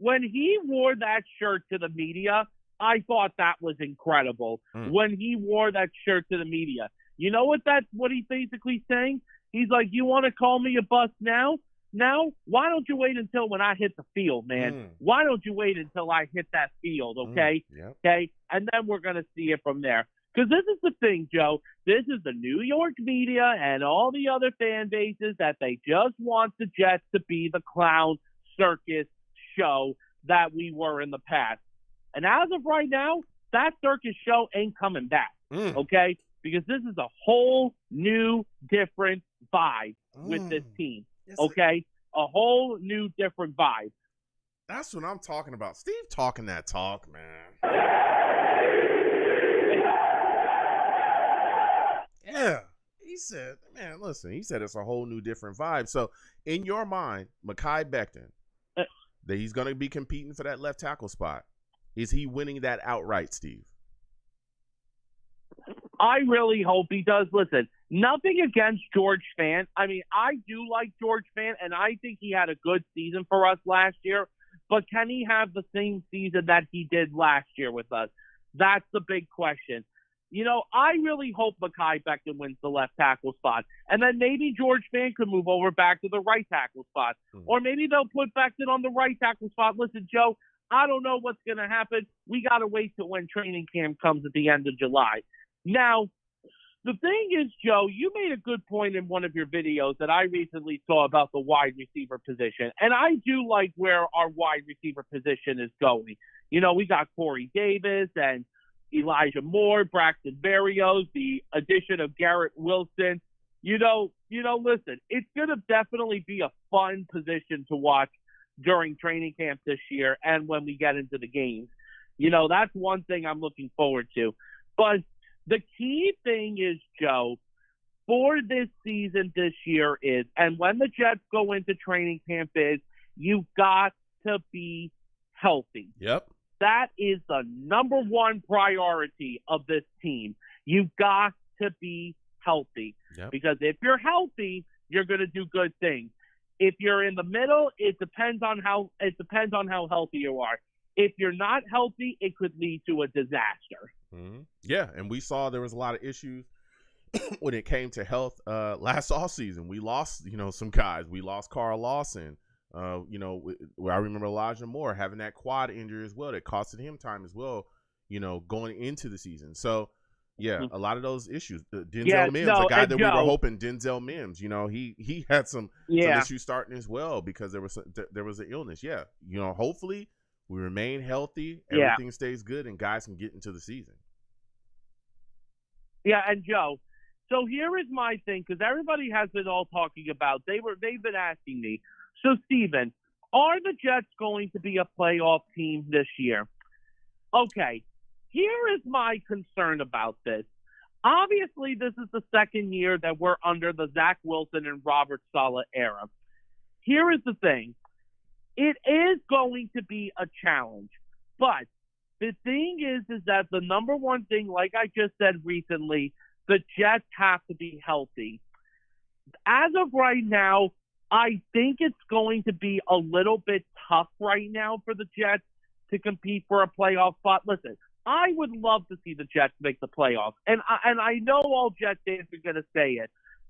When he wore that shirt to the media, I thought that was incredible. When he wore that shirt to the media, you know what he's basically saying? He's like, you want to call me a bust now? Now, why don't you wait until when I hit the field, man? Why don't you wait until I hit that field, okay? Yep. Okay? And then we're going to see it from there. Because this is the thing, Joe. This is the New York media and all the other fan bases that they just want the Jets to be the clown circus show that we were in the past. And as of right now, that circus show ain't coming back, okay? Because this is a whole new, different vibe with this team, okay? A whole new, different vibe. That's what I'm talking about. Steve talking that talk, man. Yeah. He said, man, listen, he said it's a whole new, different vibe. So, in your mind, Mekhi Becton, that he's going to be competing for that left tackle spot, is he winning that outright, Steve? I really hope he does. Listen, nothing against George Fant. I mean, I do like George Fant, and I think he had a good season for us last year. But can he have the same season that he did last year with us? That's the big question. You know, I really hope Mekhi Becton wins the left tackle spot. And then maybe George Fant could move over back to the right tackle spot. Or maybe they'll put Becton on the right tackle spot. Listen, Joe, I don't know what's going to happen. We got to wait till when training camp comes at the end of July. Now, the thing is, Joe, you made a good point in one of your videos that I recently saw about the wide receiver position. And I do like where our wide receiver position is going. You know, we got Corey Davis and Elijah Moore, Braxton Berrios, the addition of Garrett Wilson. You know, listen, it's going to definitely be a fun position to watch during training camp this year and when we get into the games. You know, that's one thing I'm looking forward to. But the key thing is, Joe, for this season this year is, and when the Jets go into training camp is, you've got to be healthy. Yep. That is the number one priority of this team. You've got to be healthy. Yep. Because if you're healthy, you're going to do good things. If you're in the middle, it depends on how healthy you are. If you're not healthy, it could lead to a disaster. Yeah, and we saw there was a lot of issues when it came to health last offseason. We lost, some guys. We lost Carl Lawson. I remember Elijah Moore having that quad injury as well that costed him time as well, going into the season. So, Yeah, a lot of those issues. Denzel Yeah, Mims, no, a guy and that we were Joe- hoping, Denzel Mims, he had some Yeah. issues starting as well because there was an illness. Yeah, hopefully we remain healthy, Yeah. everything stays good, and guys can get into the season. Yeah, and Joe, so here is my thing, because everybody has been all talking about, they've been asking me, so Steven, are the Jets going to be a playoff team this year? Okay, here is my concern about this. Obviously, this is the second year that we're under the Zach Wilson and Robert Saleh era. Here is the thing. It is going to be a challenge, but the thing is that the number one thing, like I just said recently, the Jets have to be healthy. As of right now, I think it's going to be a little bit tough right now for the Jets to compete for a playoff spot. Listen, I would love to see the Jets make the playoffs, and I know all Jets fans are going to say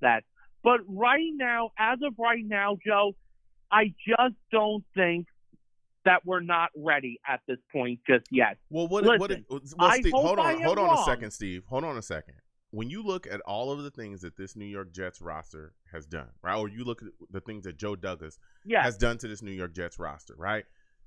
that. But right now, as of right now, Joe, I just don't think that we're not ready at this point just yet. Well, I Steve, hope hold I on, am hold on wrong. a second, Steve. Hold on a second. When you look at all of the things that this New York Jets roster has done, right, or you look at the things that Joe Douglas has done to this New York Jets roster, right?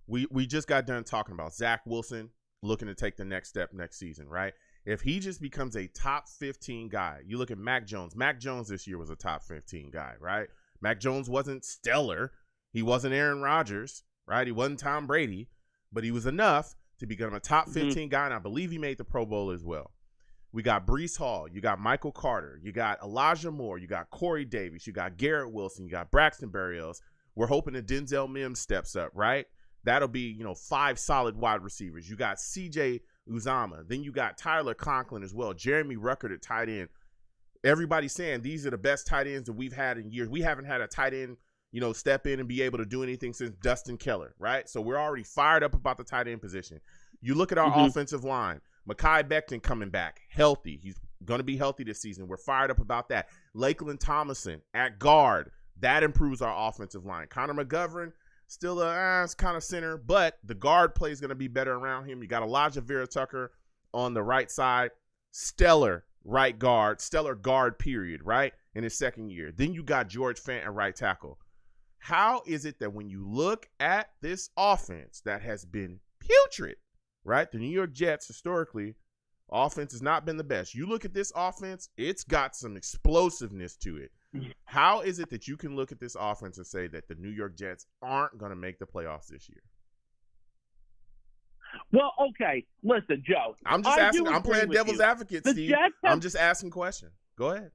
We just got done talking about Zach Wilson looking to take the next step next season, right? If he just becomes a top 15 guy, you look at Mac Jones. Mac Jones this year was a top 15 guy, right? Mac Jones wasn't stellar. He wasn't Aaron Rodgers, right? He wasn't Tom Brady, but he was enough to become a top 15 guy, and I believe he made the Pro Bowl as well. We got Breece Hall. You got Michael Carter. You got Elijah Moore. You got Corey Davis. You got Garrett Wilson. You got Braxton Berrios. We're hoping that Denzel Mims steps up, right? That'll be, 5 solid wide receivers. You got C.J. Uzama. Then you got Tyler Conklin as well. Jeremy Ruckert at tight end. Everybody's saying these are the best tight ends that we've had in years. We haven't had a tight end, step in and be able to do anything since Dustin Keller, right? So we're already fired up about the tight end position. You look at our offensive line. Mekhi Becton coming back, healthy. He's going to be healthy this season. We're fired up about that. Lakeland Thomason at guard. That improves our offensive line. Connor McGovern, still it's kind of center, but the guard play is going to be better around him. You got Elijah Vera Tucker on the right side. Stellar right guard, stellar guard period, right, in his second year. Then you got George Fant at right tackle. How is it that when you look at this offense that has been putrid, right, the New York Jets historically, offense has not been the best. You look at this offense, it's got some explosiveness to it. How is it that you can look at this offense and say that the New York Jets aren't going to make the playoffs this year? Well, okay. Listen, Joe. I'm just asking. I'm playing devil's advocate, Steve. I'm just asking questions. Go ahead.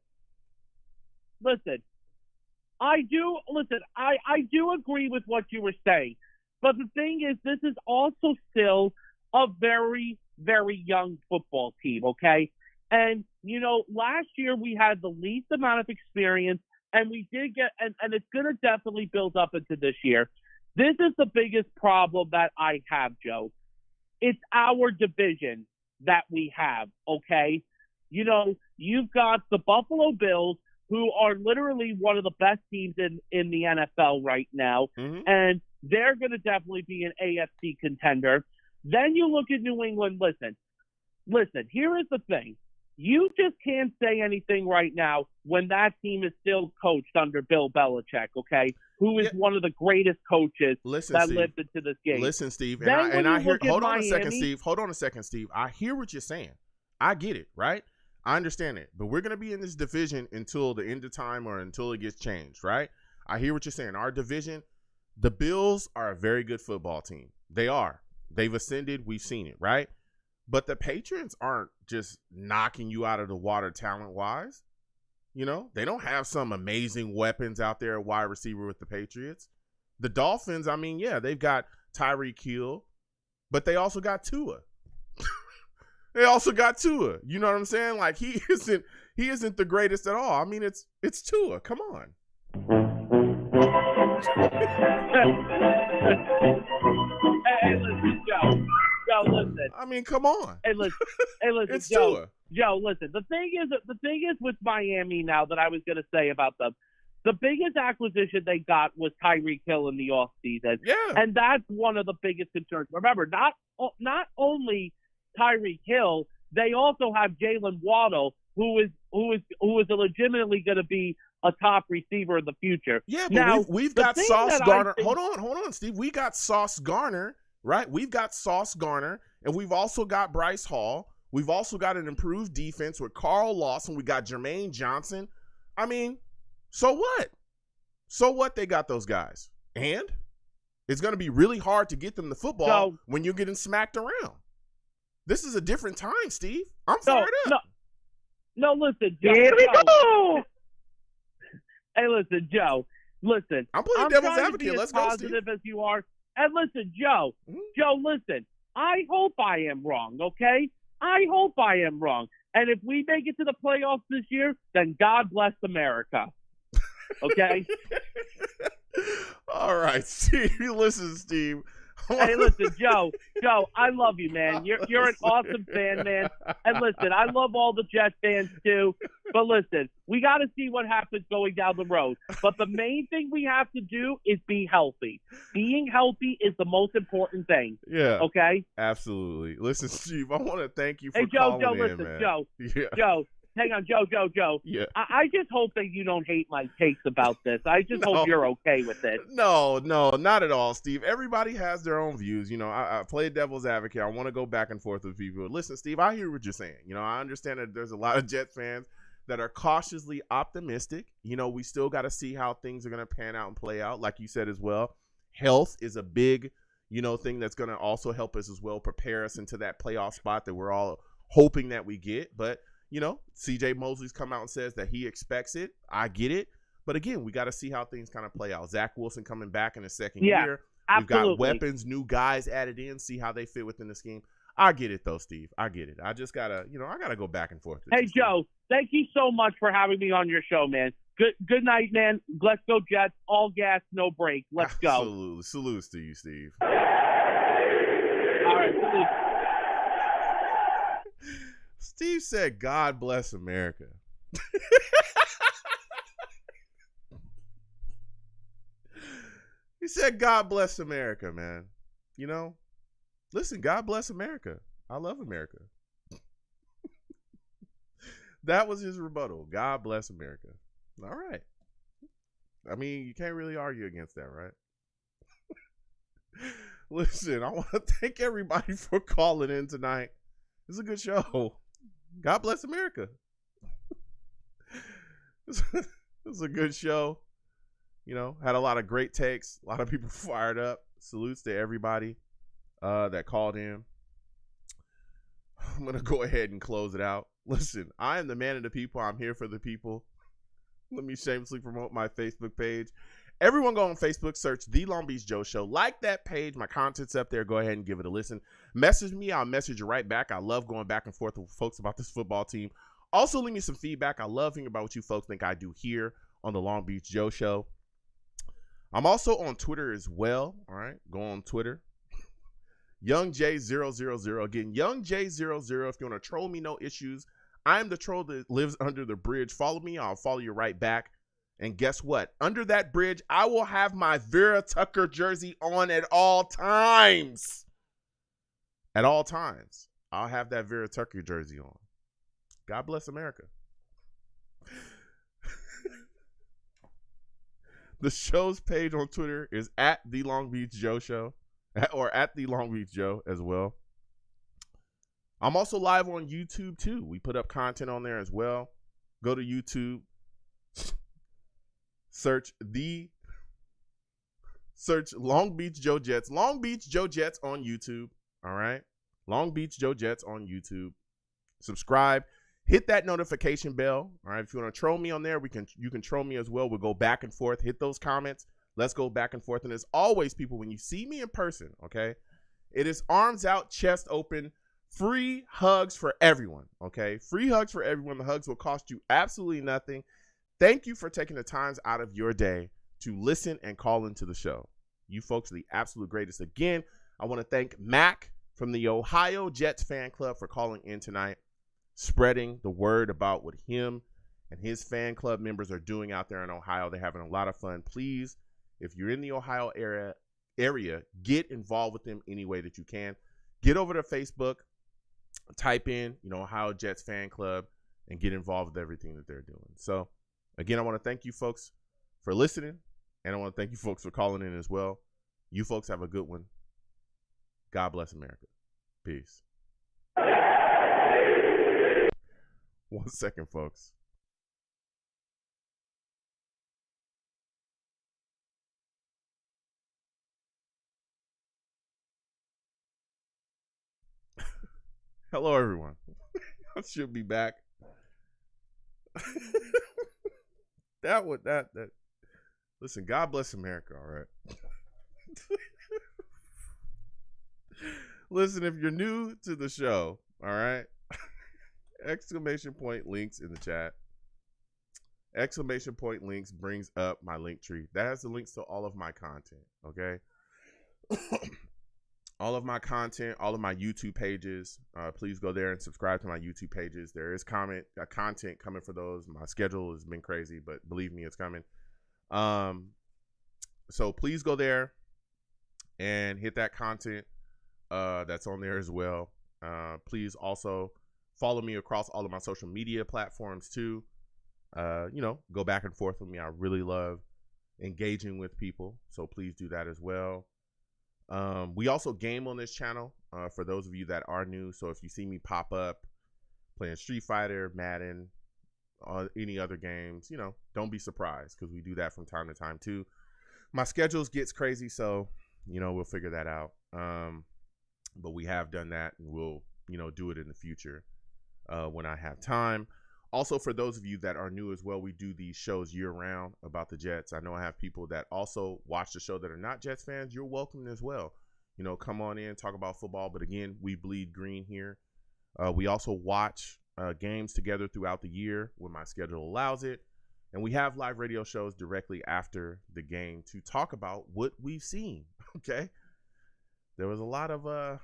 Listen, I do agree with what you were saying. But the thing is, this is also still a very, very young football team, okay? And, last year we had the least amount of experience, and we did get – and it's going to definitely build up into this year. This is the biggest problem that I have, Joe. It's our division that we have, okay? You've got the Buffalo Bills, who are literally one of the best teams in the NFL right now, and they're going to definitely be an AFC contender. Then you look at New England. Listen, here is the thing. You just can't say anything right now when that team is still coached under Bill Belichick, okay, who is one of the greatest coaches that lived into this game. Listen, Steve, and I hear – hold on a second, Steve. I hear what you're saying. I get it, right? I understand it. But we're going to be in this division until the end of time or until it gets changed, right? I hear what you're saying. Our division, the Bills are a very good football team. They are. They've ascended. We've seen it, right? But the Patriots aren't just knocking you out of the water talent-wise. They don't have some amazing weapons out there at wide receiver with the Patriots. The Dolphins, they've got Tyreek Hill, but they also got Tua. You know what I'm saying? Like he isn't the greatest at all. It's Tua. Come on. Hey, listen, Joe, listen. Come on. Hey, listen, it's Joe. Tua. Joe, listen. The thing is with Miami now that I was going to say about them, the biggest acquisition they got was Tyreek Hill in the offseason. Yeah. And that's one of the biggest concerns. Remember, not only Tyreek Hill, they also have Jalen Waddle, who is legitimately going to be a top receiver in the future. Yeah, but now, we've got Sauce that Garner. think, Hold on, Steve. We got Sauce Garner, right? We've got Sauce Garner, and we've also got Bryce Hall. We've also got an improved defense with Carl Lawson. We got Jermaine Johnson. I mean, so what? So what they got those guys? And it's going to be really hard to get them the football when you're getting smacked around. This is a different time, Steve. I'm fired up. No, listen, Joe. Here we go. Hey, listen, Joe. Listen. I'm playing devil's advocate. To be Let's as go, positive Steve. as you are. And listen, Joe. Mm-hmm. Joe, listen. I hope I am wrong, okay? I hope I am wrong. And if we make it to the playoffs this year, then God bless America. Okay? All right, Steve. Listen, Steve. Hey, listen, Joe, I love you, man. You're an awesome fan, man. And listen, I love all the Jets fans too. But listen, we got to see what happens going down the road. But the main thing we have to do is be healthy. Being healthy is the most important thing. Yeah. Okay? Absolutely. Listen, Steve, I want to thank you for hey, Joe, calling listen, man. Joe. Yeah. Joe. Hang on, Joe. Yeah. I just hope that you don't hate my takes about this. I just hope you're okay with it. No, not at all, Steve. Everybody has their own views. You know, I play devil's advocate. I want to go back and forth with people. Listen, Steve, I hear what you're saying. You know, I understand that there's a lot of Jets fans that are cautiously optimistic. You know, we still got to see how things are going to pan out and play out. Like you said as well, health is a big, thing that's going to also help us as well, prepare us into that playoff spot that we're all hoping that we get. But CJ Mosley's come out and says that he expects it. I get it. But again, we got to see how things kind of play out. Zach Wilson coming back in his second year. Absolutely. We've got weapons, new guys added in, see how they fit within the scheme. I get it, though, Steve. I get it. I just got to, I got to go back and forth. Hey, Joe, thank you so much for having me on your show, man. Good night, man. Let's go, Jets. All gas, no break. Let's go. Absolutely. Salutes to you, Steve. All right, salute. Steve said, God bless America. He said, God bless America, man. Listen, God bless America. I love America. That was his rebuttal. God bless America. All right. I mean, you can't really argue against that, right? Listen, I want to thank everybody for calling in tonight. It's a good show. God bless America. It's a good show. Had a lot of great takes. A lot of people fired up. Salutes to everybody that called in. I'm going to go ahead and close it out. Listen, I am the man of the people. I'm here for the people. Let me shamelessly promote my Facebook page. Everyone go on Facebook, search The Long Beach Joe Show. Like that page. My content's up there. Go ahead and give it a listen. Message me. I'll message you right back. I love going back and forth with folks about this football team. Also, leave me some feedback. I love hearing about what you folks think I do here on The Long Beach Joe Show. I'm also on Twitter as well. All right. Go on Twitter. YoungJ000. Again, YoungJ00. If you want to troll me, no issues. I am the troll that lives under the bridge. Follow me. I'll follow you right back. And guess what? Under that bridge, I will have my Vera Tucker jersey on at all times. At all times. I'll have that Vera Tucker jersey on. God bless America. The show's page on Twitter is at The Long Beach Joe Show. Or at The Long Beach Joe as well. I'm also live on YouTube too. We put up content on there as well. Go to YouTube. Search Long Beach Joe Jets. Long Beach Joe Jets on YouTube. All right. Long Beach Joe Jets on YouTube. Subscribe. Hit that notification bell. All right. If you want to troll me on there, you can troll me as well. We'll go back and forth. Hit those comments. Let's go back and forth. And as always, people, when you see me in person, okay, it is arms out, chest open, free hugs for everyone. Okay. Free hugs for everyone. The hugs will cost you absolutely nothing. Thank you for taking the times out of your day to listen and call into the show. You folks are the absolute greatest. Again, I want to thank Mac from the Ohio Jets fan club for calling in tonight, spreading the word about what him and his fan club members are doing out there in Ohio. They're having a lot of fun. Please, if you're in the Ohio area, get involved with them any way that you can. Get over to Facebook, type in, Ohio Jets fan club and get involved with everything that they're doing. So again, I want to thank you folks for listening, and I want to thank you folks for calling in as well. You folks have a good one. God bless America. Peace. 1 second, folks. Hello, everyone. I should be back. that. Listen, God bless America, all right? Listen, if you're new to the show, all right? Exclamation point links in the chat. Exclamation point links brings up my link tree. That has the links to all of my content, okay? All of my content, all of my YouTube pages. Please go there and subscribe to my YouTube pages. There is content coming for those. My schedule has been crazy, but believe me, it's coming. So please go there and hit that content that's on there as well. Please also follow me across all of my social media platforms too. Go back and forth with me. I really love engaging with people, so please do that as well. We also game on this channel for those of you that are new. So if you see me pop up playing Street Fighter, Madden, any other games, don't be surprised, because we do that from time to time too. My schedules gets crazy, so we'll figure that out. But we have done that, and we'll do it in the future when I have time. Also, for those of you that are new as well, we do these shows year round about the Jets. I know I have people that also watch the show that are not Jets fans. You're welcome as well. Come on in, talk about football. But again, we bleed green here. We also watch games together throughout the year when my schedule allows it. And we have live radio shows directly after the game to talk about what we've seen. Okay. There was a lot of a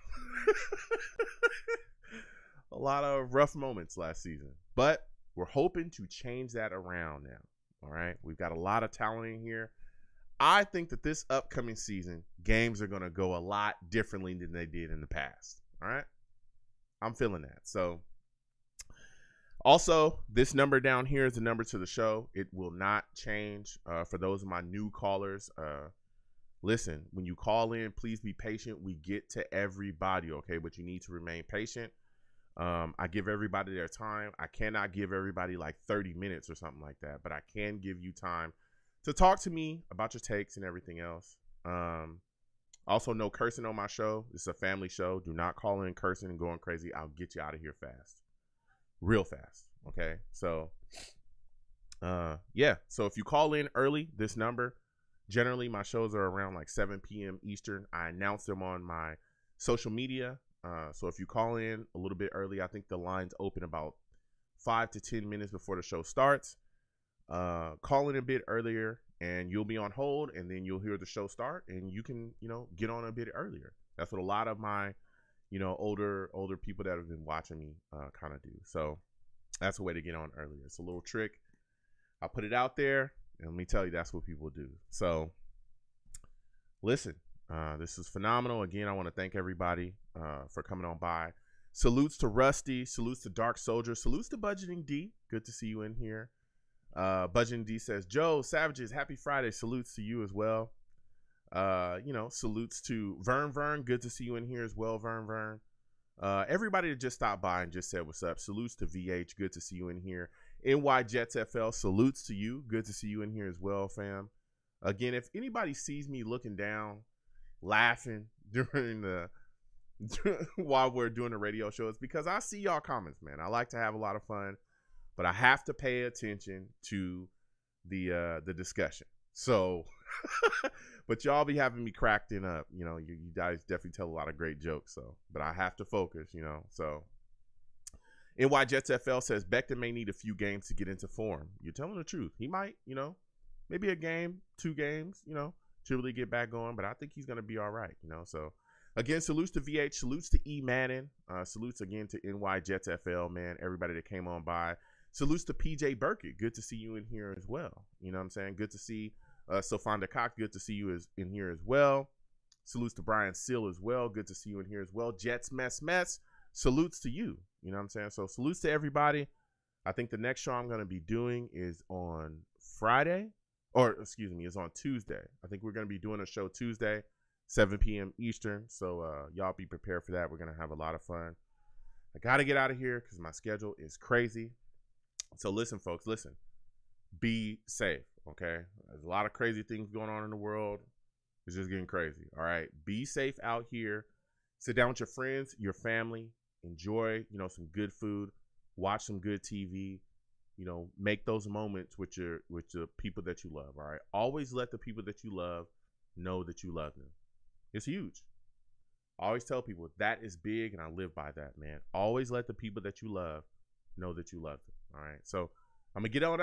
lot of rough moments last season, but we're hoping to change that around now. All right. We've got a lot of talent in here. I think that this upcoming season, games are going to go a lot differently than they did in the past. All right. I'm feeling that. So also, this number down here is the number to the show. It will not change. For those of my new callers, listen, when you call in, please be patient. We get to everybody, okay? But you need to remain patient. I give everybody their time. I cannot give everybody like 30 minutes or something like that, but I can give you time to talk to me about your takes and everything else. Also, no cursing on my show. It's a family show. Do not call in cursing and going crazy. I'll get you out of here fast. Real fast. Okay. So, yeah. So if you call in early, this number, generally my shows are around like 7 p.m. Eastern. I announce them on my social media. So if you call in a little bit early, I think the lines open about 5 to 10 minutes before the show starts. Call in a bit earlier and you'll be on hold, and then you'll hear the show start and you can, get on a bit earlier. That's what a lot of my, older people that have been watching me kind of do. So that's a way to get on earlier. It's a little trick. I'll put it out there, and let me tell you, that's what people do. So listen, this is phenomenal. Again, I want to thank everybody for coming on by. Salutes to Rusty. Salutes to Dark Soldier. Salutes to Budgeting D. Good to see you in here. Budgeting D says, Joe, Savages, happy Friday. Salutes to you as well. Salutes to Vern. Good to see you in here as well, Vern. Everybody that just stopped by and just said what's up. Salutes to VH. Good to see you in here. NY Jets FL. Salutes to you. Good to see you in here as well, fam. Again, if anybody sees me looking down, laughing during while we're doing the radio show, it's because I see y'all comments, man. I like to have a lot of fun, but I have to pay attention to the discussion. So, but y'all be having me cracking up. You guys definitely tell a lot of great jokes. So, but I have to focus. So. NY Jets FL says Becton may need a few games to get into form. You're telling the truth. He might, maybe a game, 2 games, to really get back going. But I think he's going to be all right, So, again, salutes to VH. Salutes to E. Madden. Salutes again to NY Jets FL, man. Everybody that came on by. Salutes to PJ Burkett. Good to see you in here as well. You know what I'm saying? Good to see Sofonda Cox. Good to see you in here as well. Salutes to Brian Seal as well. Good to see you in here as well. Jets Mess. salutes to you. You know what I'm saying? So salutes to everybody. I think the next show I'm going to be doing is on Friday, or excuse me, is on Tuesday. I think we're going to be doing a show Tuesday, 7 p.m. Eastern. So y'all be prepared for that. We're going to have a lot of fun. I got to get out of here because my schedule is crazy. So listen, folks, listen. Be safe, okay? There's a lot of crazy things going on in the world. It's just getting crazy, all right? Be safe out here. Sit down with your friends, your family. Enjoy, some good food. Watch some good TV. Make those moments with the people that you love, all right? Always let the people that you love know that you love them. It's huge. I always tell people that is big, and I live by that, man. Always let the people that you love know that you love them, all right? So I'm going to get on out.